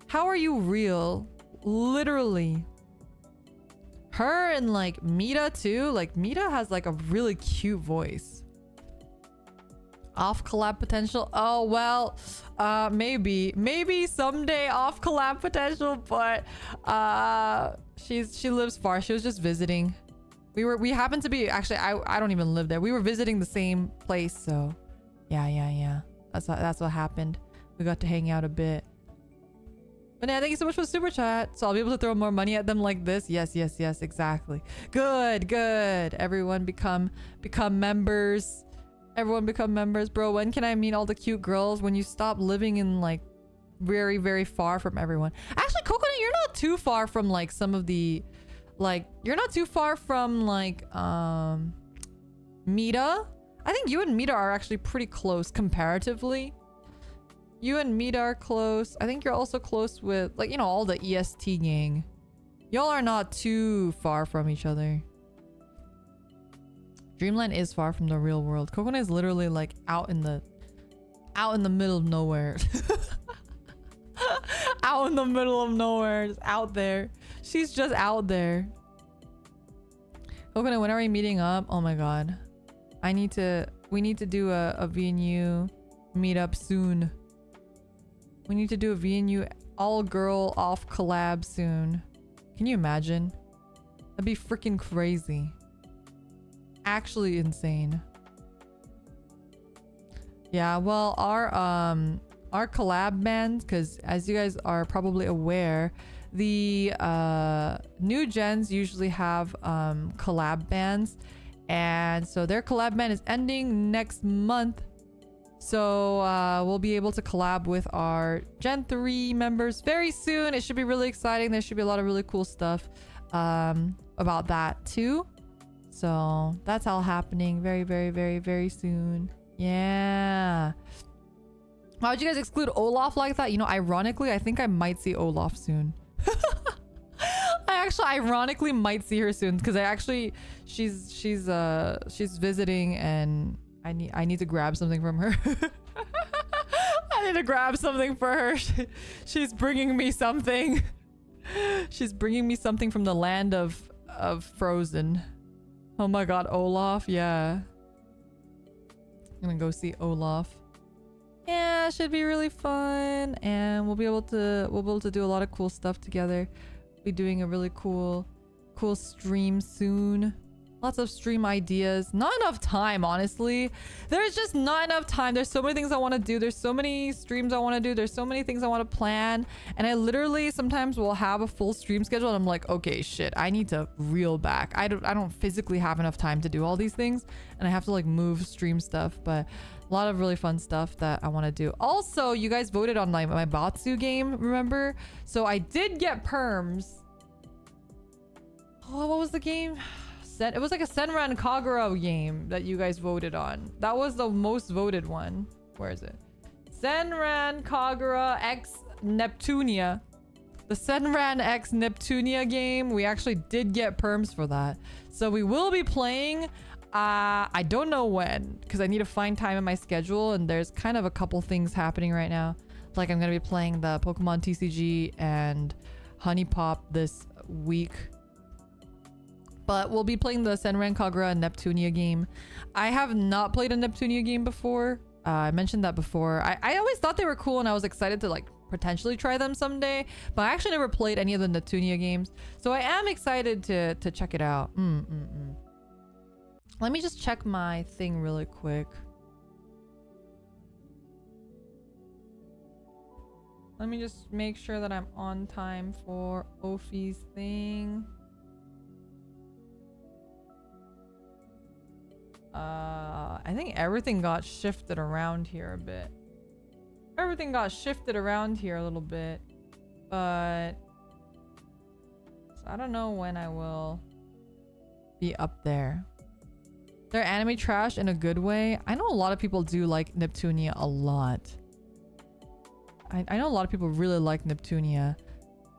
How are you real? Literally. Her and like Mita too. Like Mita has like a really cute voice. Off collab potential? Oh, well, maybe someday off collab potential, but she lives far. She was just visiting. We happened to be, actually, I don't even live there. We were visiting the same place, so yeah. That's what happened. We got to hang out a bit. But yeah, thank you so much for the super chat. So I'll be able to throw more money at them like this. Yes, exactly. Good. Everyone become members. Everyone become members. Bro, when can I meet all the cute girls? When you stop living in like very, very far from everyone. Actually, Coconut, you're not too far from like some of the, like, you're not too far from like Mita. I think you and Mita are actually pretty close comparatively. You and Mita are close. I think you're also close with, like, you know, all the EST gang. Y'all are not too far from each other. Dreamland is far from the real world. Coconut is literally like out in the middle of nowhere. Out in the middle of nowhere, just out there. She's just out there. Coconut, when are we meeting up? Oh my god. We need to do a VNU meetup soon. We need to do a VNU all-girl off collab soon. Can you imagine? That'd be freaking crazy. Actually insane. Yeah, well, our collab bands, because as you guys are probably aware, the new gens usually have collab bands, and so their collab band is ending next month. So we'll be able to collab with our Gen 3 members very soon. It should be really exciting. There should be a lot of really cool stuff about that too. So that's all happening very, very, very, very soon. Yeah. Why would you guys exclude Olaf like that? You know, ironically, I think I might see Olaf soon. I actually ironically might see her soon because she's visiting and I need to grab something from her. I need to grab something for her. She's bringing me something. She's bringing me something from the land of Frozen. Oh my god, Olaf, yeah. I'm gonna go see Olaf. Yeah, should be really fun, and we'll be able to do a lot of cool stuff together. Be doing a really cool stream soon. Lots of stream ideas. Not enough time, honestly. There's just not enough time. There's so many things I want to do. There's so many streams I want to do. There's so many things I want to plan. And I literally sometimes will have a full stream schedule and I'm like, okay, shit, I need to reel back. I don't physically have enough time to do all these things. And I have to like move stream stuff. But a lot of really fun stuff that I want to do. Also, you guys voted on like my Batsu game, remember? So I did get perms. Oh, what was the game? It was like a Senran Kagura game that you guys voted on. That was the most voted one. Where is it? Senran Kagura X Neptunia. The Senran X Neptunia game. We actually did get perms for that. So we will be playing. I don't know when, because I need to find time in my schedule, and there's kind of a couple things happening right now. Like I'm going to be playing the Pokemon TCG and Honey Pop this week. But we'll be playing the Senran Kagura and Neptunia game. I have not played a Neptunia game before. I mentioned that before. I always thought they were cool and I was excited to like potentially try them someday. But I actually never played any of the Neptunia games. So I am excited to check it out. Let me just check my thing really quick. Let me just make sure that I'm on time for Ophi's thing. I think everything got shifted around here a bit. Everything got shifted around here a little bit. But so I don't know when I will be up there. They're anime trash in a good way. I know a lot of people do like Neptunia a lot. I know a lot of people really like Neptunia.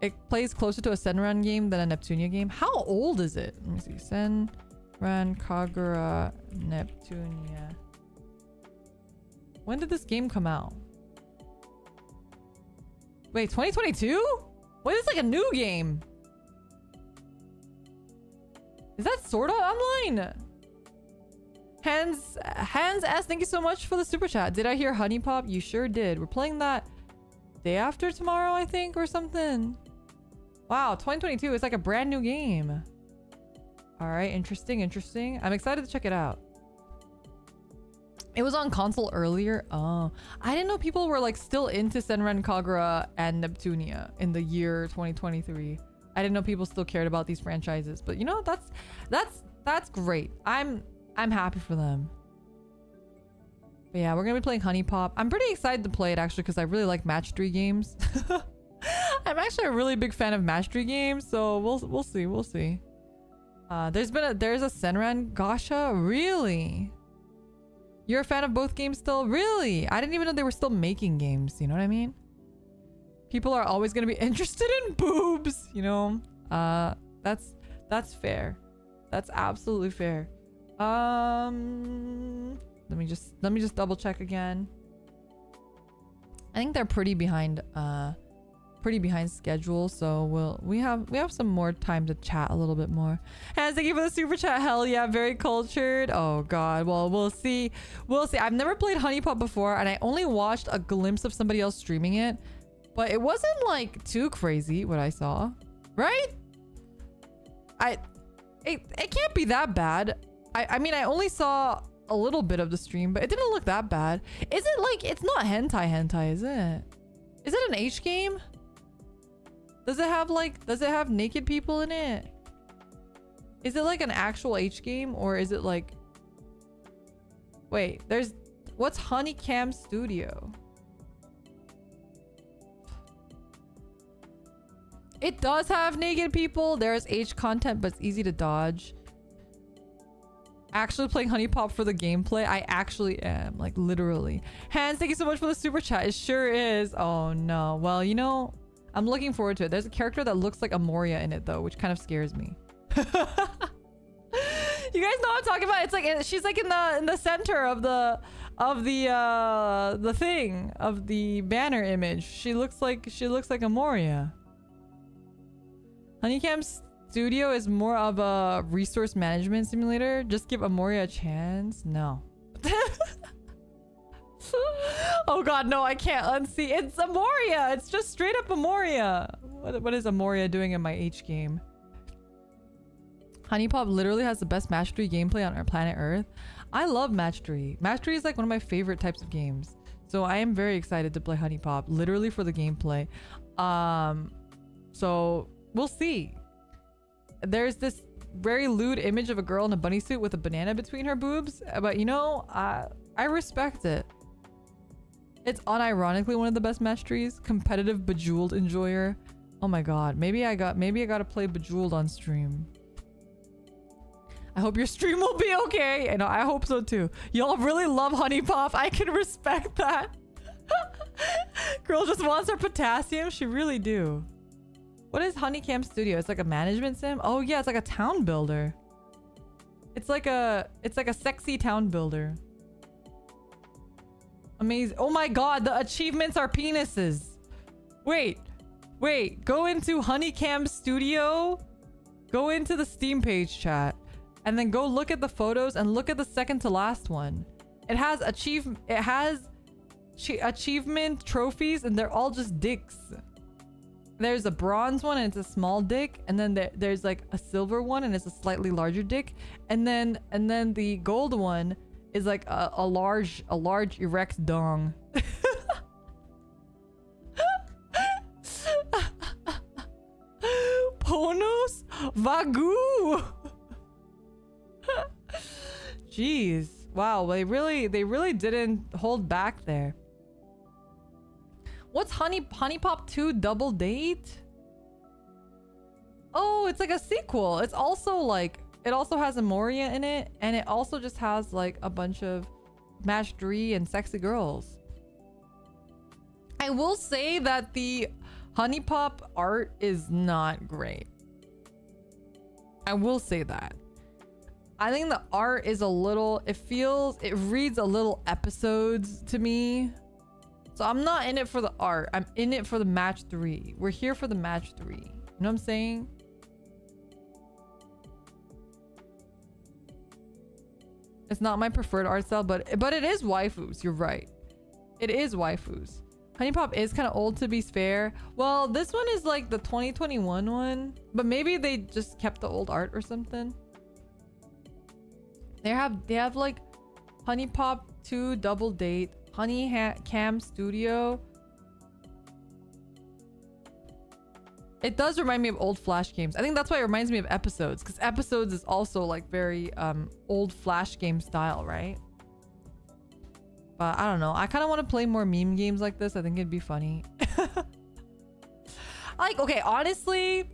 It plays closer to a Senran game than a Neptunia game. How old is it? Let me see. Senran Kagura Neptunia. When did this game come out? Wait, 2022? Wait, it's like a new game. Is that Sword Art Online? Hands S, thank you so much for the super chat. Did I hear Honey Pop? You sure did. We're playing that day after tomorrow, I think, or something. Wow, 2022. It's like a brand new game. All right, interesting. I'm excited to check it out. It was on console earlier. Oh, I didn't know people were like still into Senran Kagura and Neptunia in the year 2023. I didn't know people still cared about these franchises, but you know, that's great. I'm happy for them. But yeah, we're gonna be playing Honey Pop. I'm pretty excited to play it actually because I really like match 3 games. I'm actually a really big fan of match 3 games, so we'll see. There's a Senran Gasha. Really? You're a fan of both games still? Really? I didn't even know they were still making games. You know what I mean? People are always gonna be interested in boobs. You know? That's fair. That's absolutely fair. Let me just double check again. I think they're pretty behind schedule, so we have some more time to chat a little bit more. And thank you for the super chat. Hell yeah, very cultured. Oh god, well, we'll see. I've never played Honey Pop before, and I only watched a glimpse of somebody else streaming it, but it wasn't like too crazy what I saw, right? It can't be that bad. I mean, I only saw a little bit of the stream, but it didn't look that bad. Is it like, it's not hentai, is it? Is it an H game? Does it have naked people in it? Is it like an actual H game, or is it like, wait, what's Honeycam Studio? It does have naked people. There's H content, but it's easy to dodge. Actually playing Honey Pop for the gameplay. I actually am, like, literally. Hans, thank you so much for the super chat. It sure is. Oh no. Well, you know, I'm looking forward to it. There's a character that looks like Amoria in it though, which kind of scares me. You guys know what I'm talking about? It's like she's like in the center of the thing of the banner image. She looks like Amoria. Honeycam Studio is more of a resource management simulator. Just give Amoria a chance. No. Oh god, no, I can't unsee. It's Amoria. It's just straight up Amoria. What is Amoria doing in my H game? Honey Pop literally has the best match 3 gameplay on our planet Earth. I love match 3. Match 3 is like one of my favorite types of games. So I am very excited to play Honey Pop, literally for the gameplay. So we'll see. There's this very lewd image of a girl in a bunny suit with a banana between her boobs, but you know, I respect it. It's unironically one of the best match trees. Competitive Bejeweled enjoyer. Oh my god, maybe I gotta play Bejeweled on stream. I hope your stream will be okay. And I hope so too. Y'all really love Honey Pop. I can respect that. Girl just wants her potassium. She really do. What is Honeycam Studio? It's like a management sim? Oh yeah, it's like a town builder. It's like a sexy town builder. Amazing. Oh my god, the achievements are penises. Wait. Go into Honeycam Studio. Go into the Steam page, chat. And then go look at the photos and look at the second to last one. It has achievement trophies, and they're all just dicks. There's a bronze one and it's a small dick, and then there's like a silver one and it's a slightly larger dick, and then the gold one is like a large erect dong. Ponos Vagu. Jeez. Wow, they really didn't hold back there. What's Honey Pop 2 Double Date? Oh, it's like a sequel. It's also like, it also has Amoria in it, and it also just has like a bunch of match 3 and sexy girls. I will say that the Honey Pop art is not great. I will say that. I think the art is a little, it reads a little episodes to me. So I'm not in it for the art. I'm in it for the match 3. We're here for the match 3. You know what I'm saying? It's not my preferred art style, but it is waifus. You're right. It is waifus. Honey Pop is kind of old, to be fair. Well, this one is like the 2021 one, but maybe they just kept the old art or something. They have like Honey Pop 2 Double Date, Cam Studio. It does remind me of old Flash games. I think that's why it reminds me of Episodes, because Episodes is also like very old Flash game style, right? But I don't know. I kind of want to play more meme games like this. I think it'd be funny. Like, okay, honestly,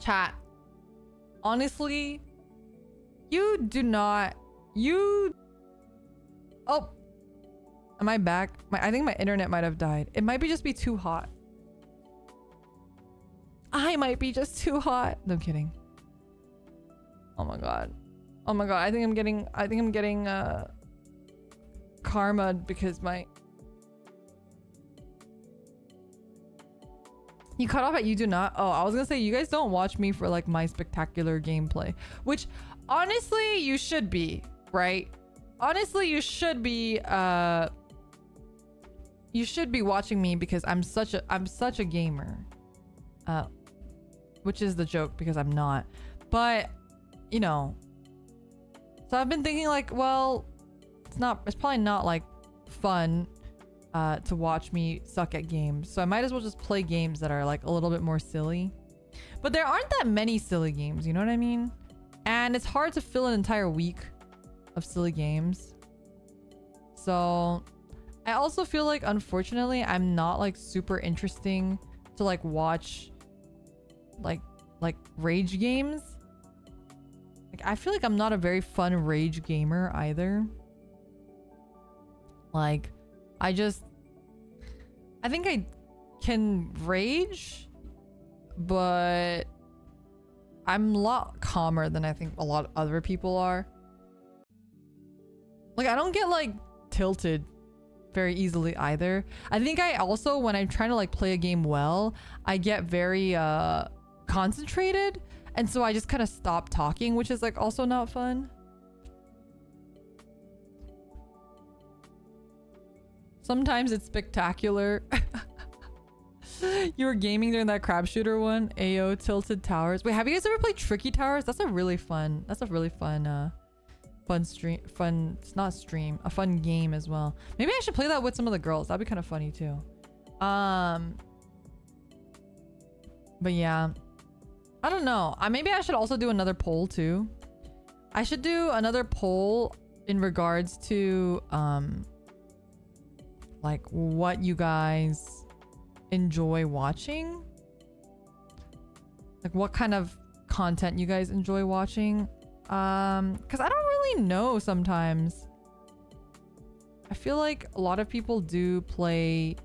chat. Honestly, you do not. Oh, am I back? I think my internet might have died. It might just be too hot. I might be just too hot. No, I'm kidding. Oh my god. Oh my god. I think I'm getting karma because my... You cut off at you do not? Oh, I was gonna say you guys don't watch me for like my spectacular gameplay, which honestly you should be, right? Honestly, you should be watching me because I'm such a it's which is the joke because I'm not. But, you know, so I've been thinking like, well, it's probably not like fun to watch me suck at games. So I might as well just play games that are like a little bit more silly. But there aren't that many silly games, you know what I mean? And it's hard to fill an entire week of silly games. So I also feel like, unfortunately, I'm not like super interesting to like watch like rage games. Like, I feel like I'm not a very fun rage gamer either. Like, I think I can rage, but I'm a lot calmer than I think a lot of other people are. Like, I don't get like tilted very easily either. I think I also, when I'm trying to like play a game well, I get very concentrated, and so I just kind of stop talking, which is like also not fun. Sometimes it's spectacular. You were gaming during that crab shooter one. Ayo, Tilted Towers. Wait, have you guys ever played Tricky Towers? That's a really fun stream. It's not stream, a fun game as well. Maybe I should play that with some of the girls. That'd be kind of funny too. But yeah, I don't know. Maybe I should also do another poll too. I should do another poll in regards to like what you guys enjoy watching, like what kind of content you guys enjoy watching, because I don't really know. Sometimes I feel like a lot of people do play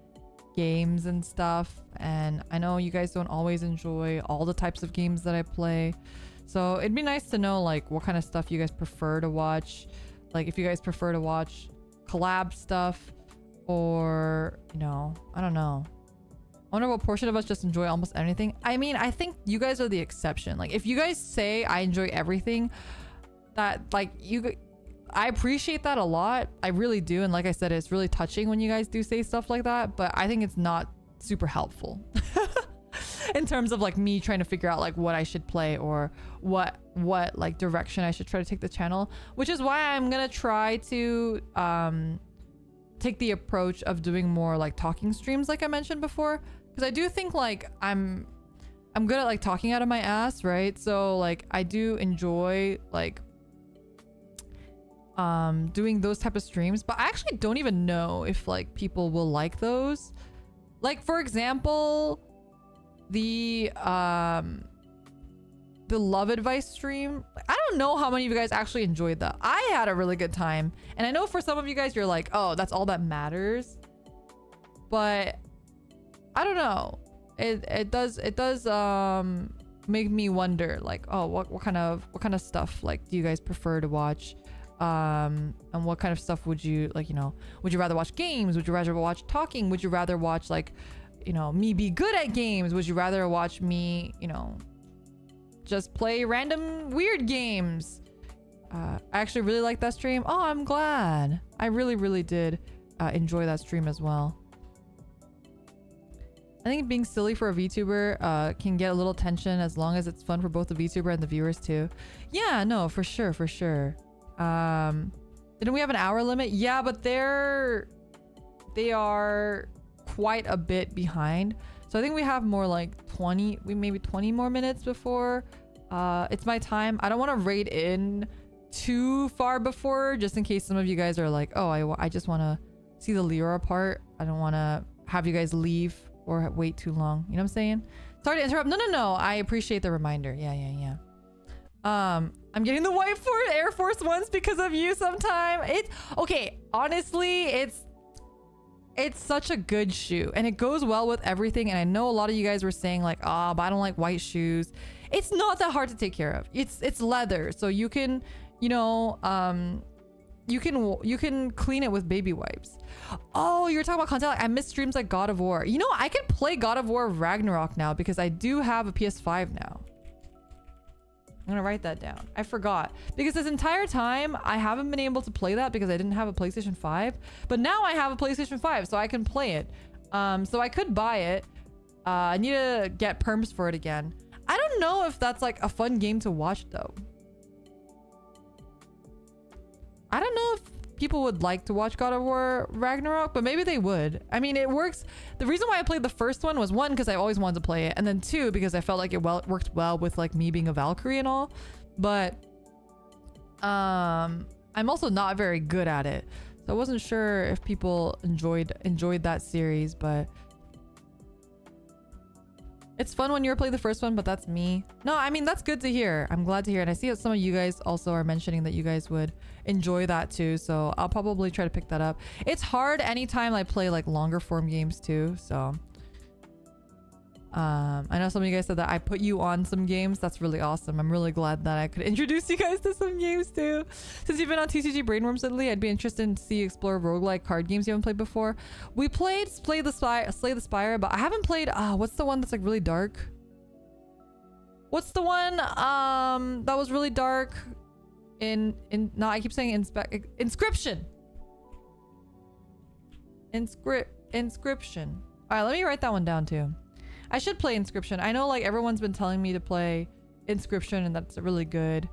games and stuff, and I know you guys don't always enjoy all the types of games that I play, so it'd be nice to know like what kind of stuff you guys prefer to watch. Like if you guys prefer to watch collab stuff, or, you know, I don't know. I wonder what portion of us just enjoy almost anything. I mean, I think you guys are the exception. Like, if you guys say I enjoy everything, that, like, I appreciate that a lot. I really do. And like I said, it's really touching when you guys do say stuff like that. But I think it's not super helpful in terms of, like, me trying to figure out, like, what I should play or what like, direction I should try to take the channel. Which is why I'm gonna try to, take the approach of doing more like talking streams like I mentioned before, because I do think like I'm good at like talking out of my ass, right? So like I do enjoy like doing those type of streams, but I actually don't even know if like people will like those. Like, for example, the love advice stream. I don't know how many of you guys actually enjoyed that. I had a really good time, and I know for some of you guys you're like, oh, that's all that matters, but I don't know. It does make me wonder, like, oh, what kind of stuff like do you guys prefer to watch, and what kind of stuff would you like, you know, would you rather watch games, would you rather watch talking, would you rather watch like, you know, me be good at games, would you rather watch me, you know, just play random weird games? I actually really liked that stream. Oh, I'm glad. I really, really did enjoy that stream as well. I think being silly for a VTuber can get a little tension as long as it's fun for both the VTuber and the viewers too. Yeah, no, for sure, for sure. Didn't we have an hour limit? Yeah, but they are quite a bit behind. So I think we have more like maybe 20 more minutes before it's my time. I don't want to raid in too far before, just in case some of you guys are like, oh, I just want to see the Lyra part. I don't want to have you guys leave or wait too long. You know what I'm saying? Sorry to interrupt. No. I appreciate the reminder. Yeah. I'm getting the white Air Force Ones because of you sometime. It's okay. Honestly, it's such a good shoe and it goes well with everything. And I know a lot of you guys were saying like, but I don't like white shoes. It's not that hard to take care of. It's leather. So you can, you know, you can clean it with baby wipes. Oh, you're talking about content. Like, I miss streams like God of War. You know, I can play God of War Ragnarok now because I do have a PS5 now. I'm gonna write that down. I forgot because this entire time I haven't been able to play that because I didn't have a PlayStation 5, but now I have a PlayStation 5 so I can play it. So I could buy it. I need to get perms for it again. I don't know if that's like a fun game to watch though. I don't know if people would like to watch God of War Ragnarok, but maybe they would. I mean, it works. The reason why I played the first one was one, because I always wanted to play it, and then two, because I felt like it worked well with like me being a Valkyrie and all. But I'm also not very good at it, so I wasn't sure if people enjoyed that series. But it's fun when you play the first one, but that's me. No, I mean, that's good to hear. I'm glad to hear. And I see that some of you guys also are mentioning that you guys would enjoy that too. So I'll probably try to pick that up. It's hard anytime I play like longer form games too. So I know some of you guys said that I put you on some games. That's really awesome. I'm really glad that I could introduce you guys to some games too. Since you've been on TCG Brainworms lately, I'd be interested to see you explore roguelike card games you haven't played before. We played Slay the Spire, but I haven't played what's the one that's like really dark? What's the one that was really dark in no, I keep saying Inscription. Inscription. All right, let me write that one down too. I should play Inscription. I know like everyone's been telling me to play Inscription and that's really good.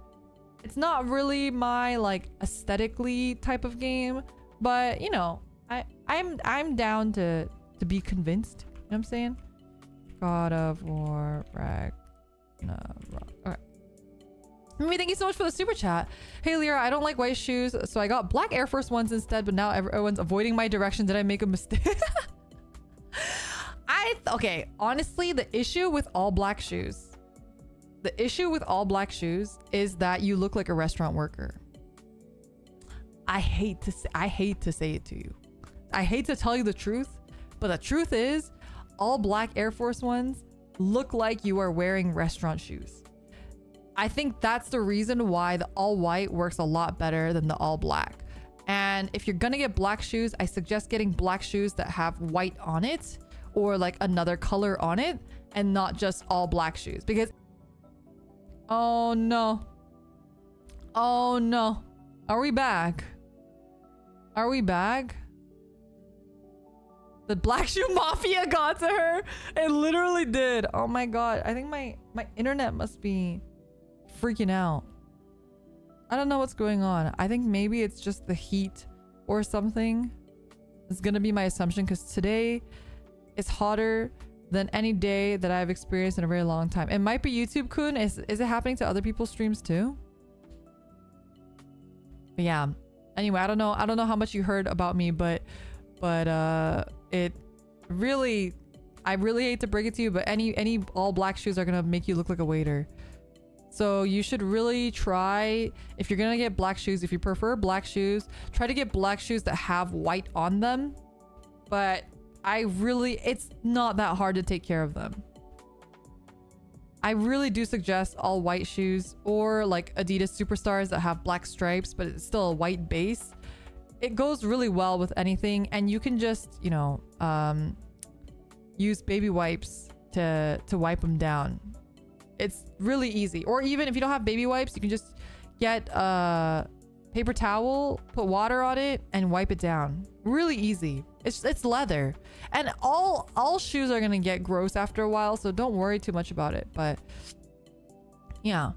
It's not really my like aesthetically type of game, but you know, I'm down to be convinced. You know what I'm saying? God of War Ragnarok. Okay. Mimi, thank you so much for the super chat. Hey Lyra, I don't like white shoes, so I got black Air Force Ones instead, but now everyone's avoiding my direction. Did I make a mistake? Okay, honestly, the issue with all black shoes is that you look like a restaurant worker. I hate to say it to you. I hate to tell you the truth, but the truth is all black Air Force Ones look like you are wearing restaurant shoes. I think that's the reason why the all white works a lot better than the all black. And if you're gonna get black shoes, I suggest getting black shoes that have white on it or like another color on it and not just all black shoes, because oh no, are we back? The black shoe mafia got to her. It literally did. Oh my god, I think my internet must be freaking out. I don't know what's going on. I think maybe it's just the heat or something. It's gonna be my assumption because today is hotter than any day that I've experienced in a very long time. It might be YouTube Kun. Is it happening to other people's streams too? But yeah. Anyway, I don't know how much you heard about me, but it really, I really hate to break it to you, but any all black shoes are gonna make you look like a waiter. So you should really try, if you're gonna get black shoes, if you prefer black shoes, try to get black shoes that have white on them. But it's not that hard to take care of them. I really do suggest all white shoes or like Adidas Superstars that have black stripes, but it's still a white base. It goes really well with anything, and you can just, you know, use baby wipes to wipe them down. It's really easy. Or even if you don't have baby wipes, you can just get a paper towel, put water on it, and wipe it down. Really easy. It's leather, and all shoes are gonna get gross after a while, so don't worry too much about it. But yeah,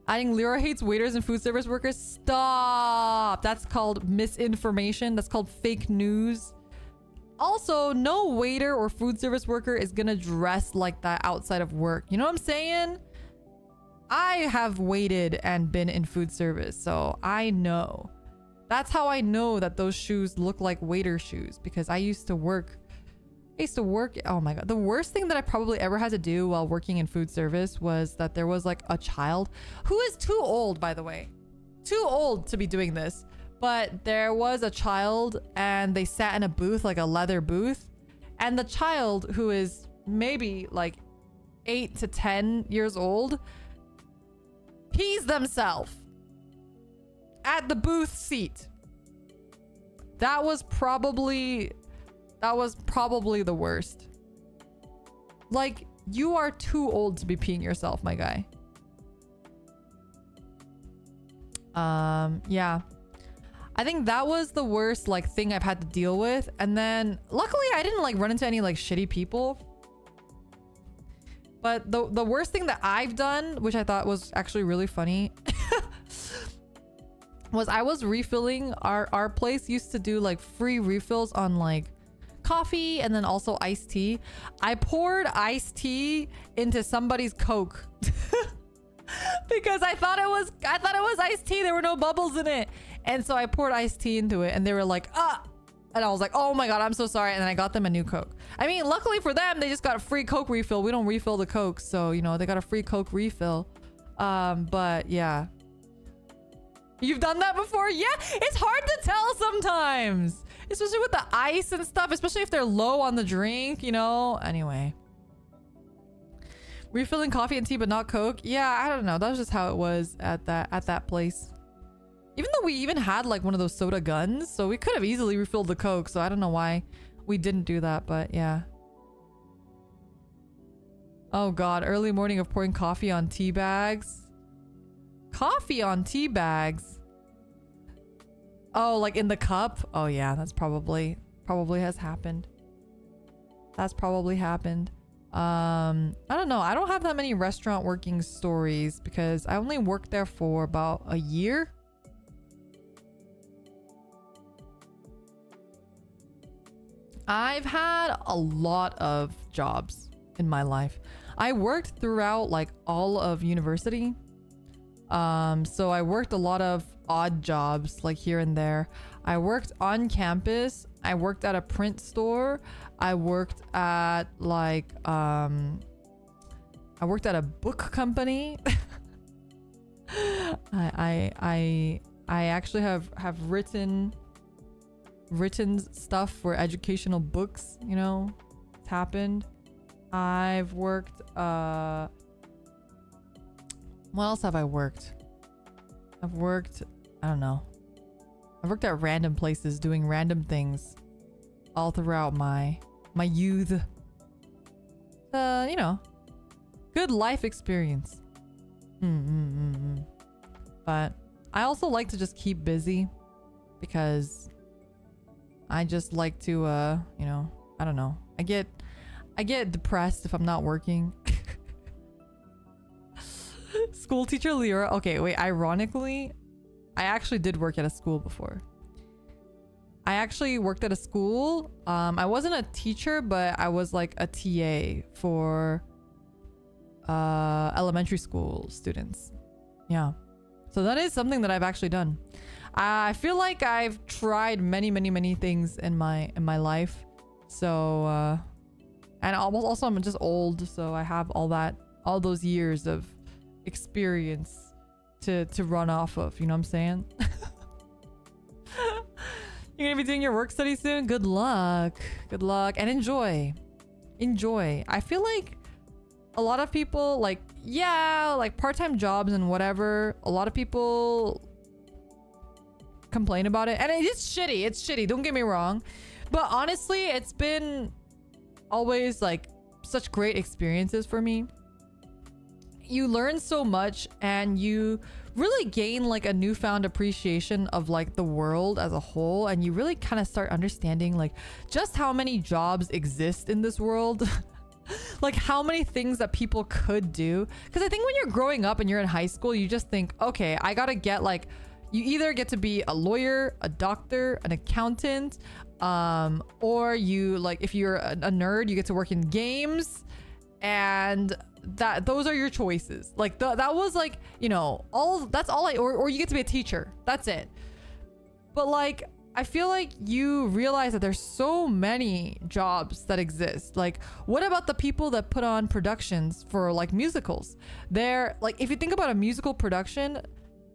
adding Lyra hates waiters and food service workers. Stop. That's called misinformation. That's called fake news. Also, no waiter or food service worker is gonna dress like that outside of work. You know what I'm saying? I have waited and been in food service, so I know. That's how I know that those shoes look like waiter shoes, because I used to work. Oh my god. The worst thing that I probably ever had to do while working in food service was that there was like a child who is too old, by the way. Too old to be doing this. But there was a child and they sat in a booth, like a leather booth. And the child, who is maybe like 8 to 10 years old, pees themselves at the booth seat. That was probably the worst. Like, you are too old to be peeing yourself, my guy. Yeah. I think that was the worst like thing I've had to deal with. And then luckily I didn't like run into any like shitty people. But the worst thing that I've done, which I thought was actually really funny, was I was refilling. Our place used to do like free refills on like coffee and then also iced tea. I poured iced tea into somebody's Coke because I thought it was iced tea. There were no bubbles in it. And so I poured iced tea into it and they were like, ah. And I was like, oh my god, I'm so sorry. And then I got them a new Coke. I mean, luckily for them, they just got a free Coke refill. We don't refill the Coke. So, you know, they got a free Coke refill. But yeah. You've done that before? Yeah, it's hard to tell sometimes. Especially with the ice and stuff. Especially if they're low on the drink, you know? Anyway. Refilling coffee and tea but not Coke? Yeah, I don't know. That was just how it was at that place. Even though we even had like one of those soda guns, so we could have easily refilled the Coke. So I don't know why we didn't do that, but yeah. Oh god, early morning of pouring coffee on tea bags. Coffee on tea bags. Oh, like in the cup? Oh yeah, that's probably has happened. That's probably happened. I don't know. I don't have that many restaurant working stories because I only worked there for about a year. I've had a lot of jobs in my life. I worked throughout like all of university. So I worked a lot of odd jobs like here and there. I worked on campus. I worked at a print store. I worked at like I worked at a book company. I actually have written stuff for educational books, you know. It's happened. I've worked what else have I worked? I don't know. I've worked at random places doing random things all throughout my youth. You know, good life experience. But I also like to just keep busy because I just like to you know, I don't know. I get depressed if I'm not working. School teacher Lyra. Okay, wait, ironically, I actually did work at a school before. I actually worked at a school. I wasn't a teacher, but I was like a TA for elementary school students. Yeah. So that is something that I've actually done. I feel like I've tried many things in my life. So and also I'm just old, so I have all those years of experience to run off of, you know what I'm saying? You're gonna be doing your work study soon? Good luck and enjoy. I feel like a lot of people, like, yeah, like part-time jobs and whatever, a lot of people complain about it and it's shitty, don't get me wrong, but honestly it's been always like such great experiences for me. You learn so much and you really gain like a newfound appreciation of like the world as a whole, and you really kind of start understanding like just how many jobs exist in this world. Like how many things that people could do. Because I think when you're growing up and you're in high school, you just think, okay, I gotta get like, you either get to be a lawyer, a doctor, an accountant, or you like, if you're a nerd, you get to work in games, and those are your choices. Like that was like, you know, that's all or you get to be a teacher. That's it. But like, I feel like you realize that there's so many jobs that exist. Like, what about the people that put on productions for like musicals? They're like, if you think about a musical production,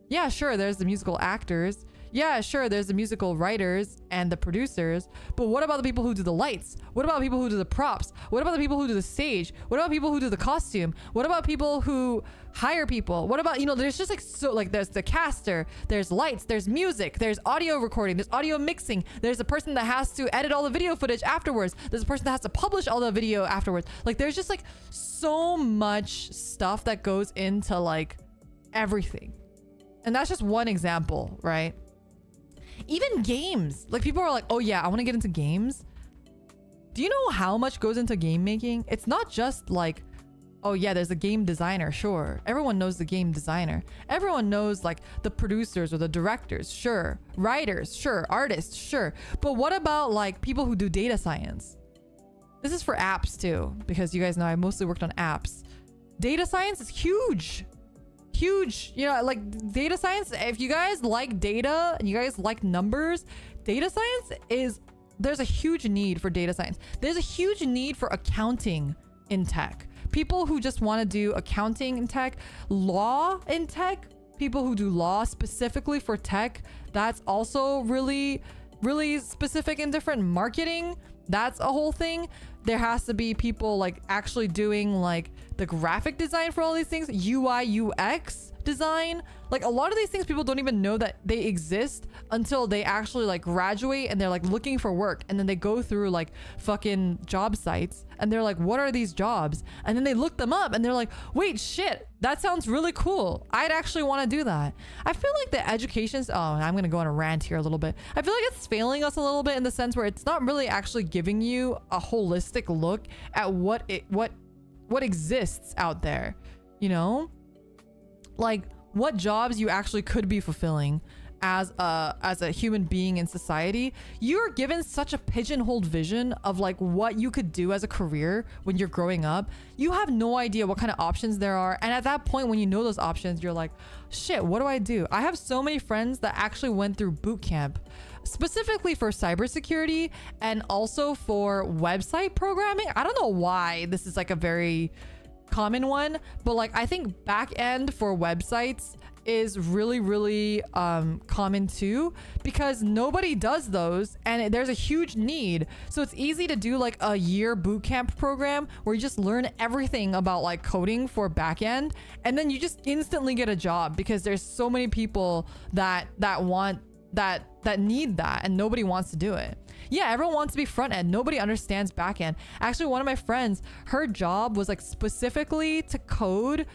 yeah, sure, there's the musical actors. Yeah, sure, there's the musical writers and the producers. But what about the people who do the lights? What about people who do the props? What about the people who do the stage? What about people who do the costume? What about people who hire people? What about, you know, there's just like, so like there's the caster, there's lights, there's music, there's audio recording, there's audio mixing, there's a person that has to edit all the video footage afterwards, there's a person that has to publish all the video afterwards. Like there's just like so much stuff that goes into like everything. And that's just one example, right? Even games. Like people are like, oh yeah, I want to get into games. Do you know how much goes into game making? It's not just like, oh yeah, there's a game designer. Sure. Everyone knows the game designer. Everyone knows like the producers or the directors. Sure. Writers. Sure. Artists. Sure. But what about like people who do data science? This is for apps too, because you guys know I mostly worked on apps. Data science is huge. Huge, you know, like data science. If you guys like data and you guys like numbers, data science is, there's a huge need for data science. There's a huge need for accounting in tech. People who just want to do accounting in tech, law in tech, people who do law specifically for tech. That's also really, really specific and different. Marketing, that's a whole thing. There has to be people like actually doing like the graphic design for all these things, UI, UX design. Like a lot of these things people don't even know that they exist until they actually like graduate and they're like looking for work, and then they go through like fucking job sites and they're like, what are these jobs? And then they look them up and they're like, wait, shit, that sounds really cool. I'd actually want to do that. I feel like the education's, oh, I'm gonna go on a rant here a little bit. I feel like it's failing us a little bit in the sense where it's not really actually giving you a holistic look at what exists out there, you know, like what jobs you actually could be fulfilling as a human being in society. You're given such a pigeonholed vision of like what you could do as a career when you're growing up. You have no idea what kind of options there are, and at that point when you know those options, you're like, shit, what do I do? I have so many friends that actually went through boot camp specifically for cybersecurity and also for website programming. I don't know why this is like a very common one, but like I think back end for websites is really, really common too, because nobody does those and there's a huge need. So it's easy to do like a year boot camp program where you just learn everything about like coding for back end, and then you just instantly get a job because there's so many people that want that need that, and nobody wants to do it. Yeah, everyone wants to be front end. Nobody understands back end. Actually, one of my friends, her job was like specifically to code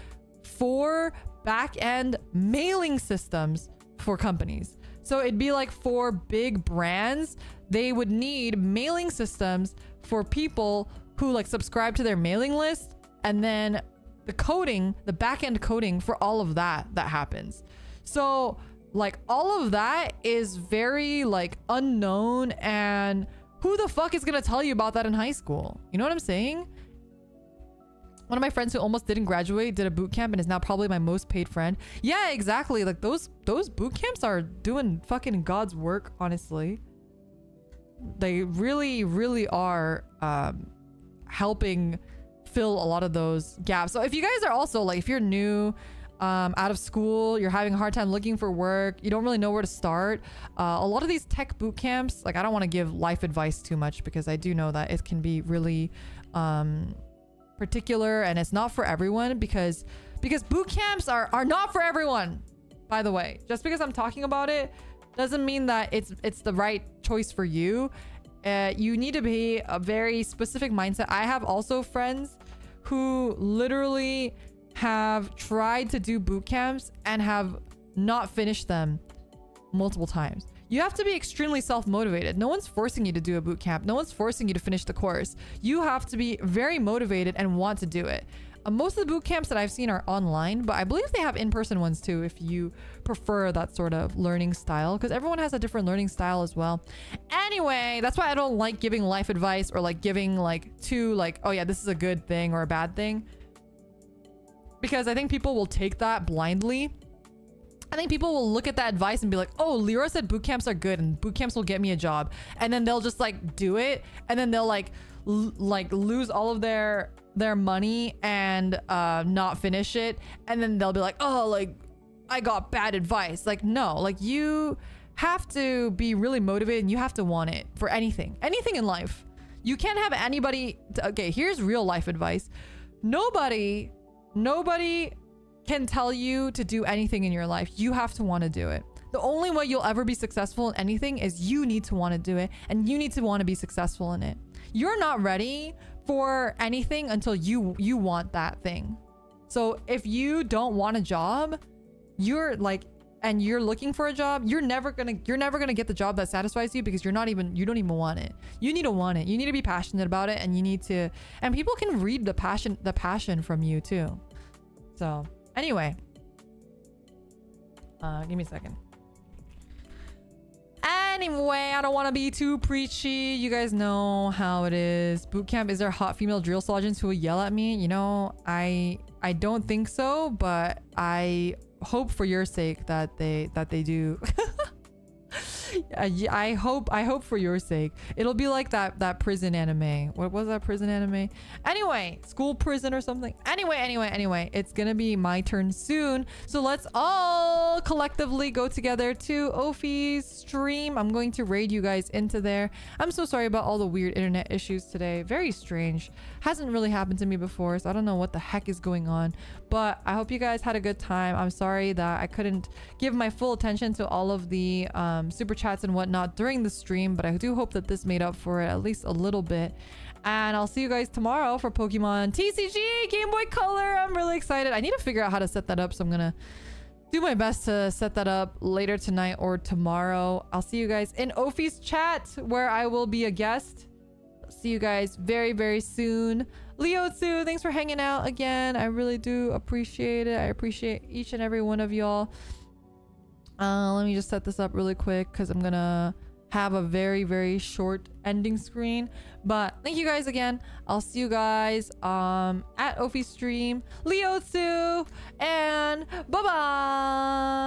for back end mailing systems for companies. So it'd be like for big brands, they would need mailing systems for people who like subscribe to their mailing list, and then the coding, the back end coding for all of that happens. So like all of that is very like unknown, and who the fuck is gonna tell you about that in high school? You know what I'm saying? One of my friends who almost didn't graduate did a boot camp and is now probably my most paid friend. Yeah, exactly. Like those boot camps are doing fucking God's work, honestly. They really, really are helping fill a lot of those gaps. So if you guys are also like, if you're new, out of school, you're having a hard time looking for work, you don't really know where to start, a lot of these tech boot camps, like I don't want to give life advice too much because I do know that it can be really particular, and it's not for everyone, because boot camps are not for everyone, by the way. Just because I'm talking about it doesn't mean that it's the right choice for you. You need to be a very specific mindset. I have also friends who literally have tried to do boot camps and have not finish them multiple times. You have to be extremely self-motivated. No one's forcing you to do a boot camp. No one's forcing you to finish the course. You have to be very motivated and want to do it. Most of the boot camps that I've seen are online, but I believe they have in-person ones too if you prefer that sort of learning style, because everyone has a different learning style as well. Anyway, that's why I don't like giving life advice or like giving like oh yeah, this is a good thing or a bad thing, because I think people will take that blindly. I think people will look at that advice and be like, oh, Lyra said boot camps are good and boot camps will get me a job. And then they'll just like do it. And then they'll like lose all of their money and not finish it. And then they'll be like, oh, like I got bad advice. Like, no, like you have to be really motivated and you have to want it for anything in life. You can't have anybody. Okay, here's real life advice. Nobody can tell you to do anything in your life. You have to want to do it. The only way you'll ever be successful in anything is you need to want to do it, and you need to want to be successful in it. You're not ready for anything until you want that thing. So if you don't want a job, you're looking for a job, you're never gonna get the job that satisfies you, because you don't even want it. You need to want it. You need to be passionate about it, and you need to, and people can read the passion from you too. So anyway, give me a second. Anyway, I don't want to be too preachy. You guys know how it is. Bootcamp, is there hot female drill sergeants who will yell at me? You know, I don't think so, but I hope for your sake that they do. I hope for your sake. It'll be like that prison anime. What was that prison anime? Anyway, school prison or something. Anyway, it's gonna be my turn soon. So let's all collectively go together to Ophi's stream. I'm going to raid you guys into there. I'm so sorry about all the weird internet issues today. Very strange. Hasn't really happened to me before, so I don't know what the heck is going on. But I hope you guys had a good time. I'm sorry that I couldn't give my full attention to all of the super chats and whatnot during the stream, but I do hope that this made up for it at least a little bit. And I'll see you guys tomorrow for Pokemon TCG Game Boy Color. I'm really excited. I need to figure out how to set that up, so I'm gonna do my best to set that up later tonight or tomorrow. I'll see you guys in Ophi's chat, where I will be a guest. See you guys very, very soon. Leotsu, thanks for hanging out again. I really do appreciate it. I appreciate each and every one of y'all. Let me just set this up really quick, because I'm gonna have a very, very short ending screen. But thank you guys again. I'll see you guys at Ophi's stream. Leotsu, and bye-bye.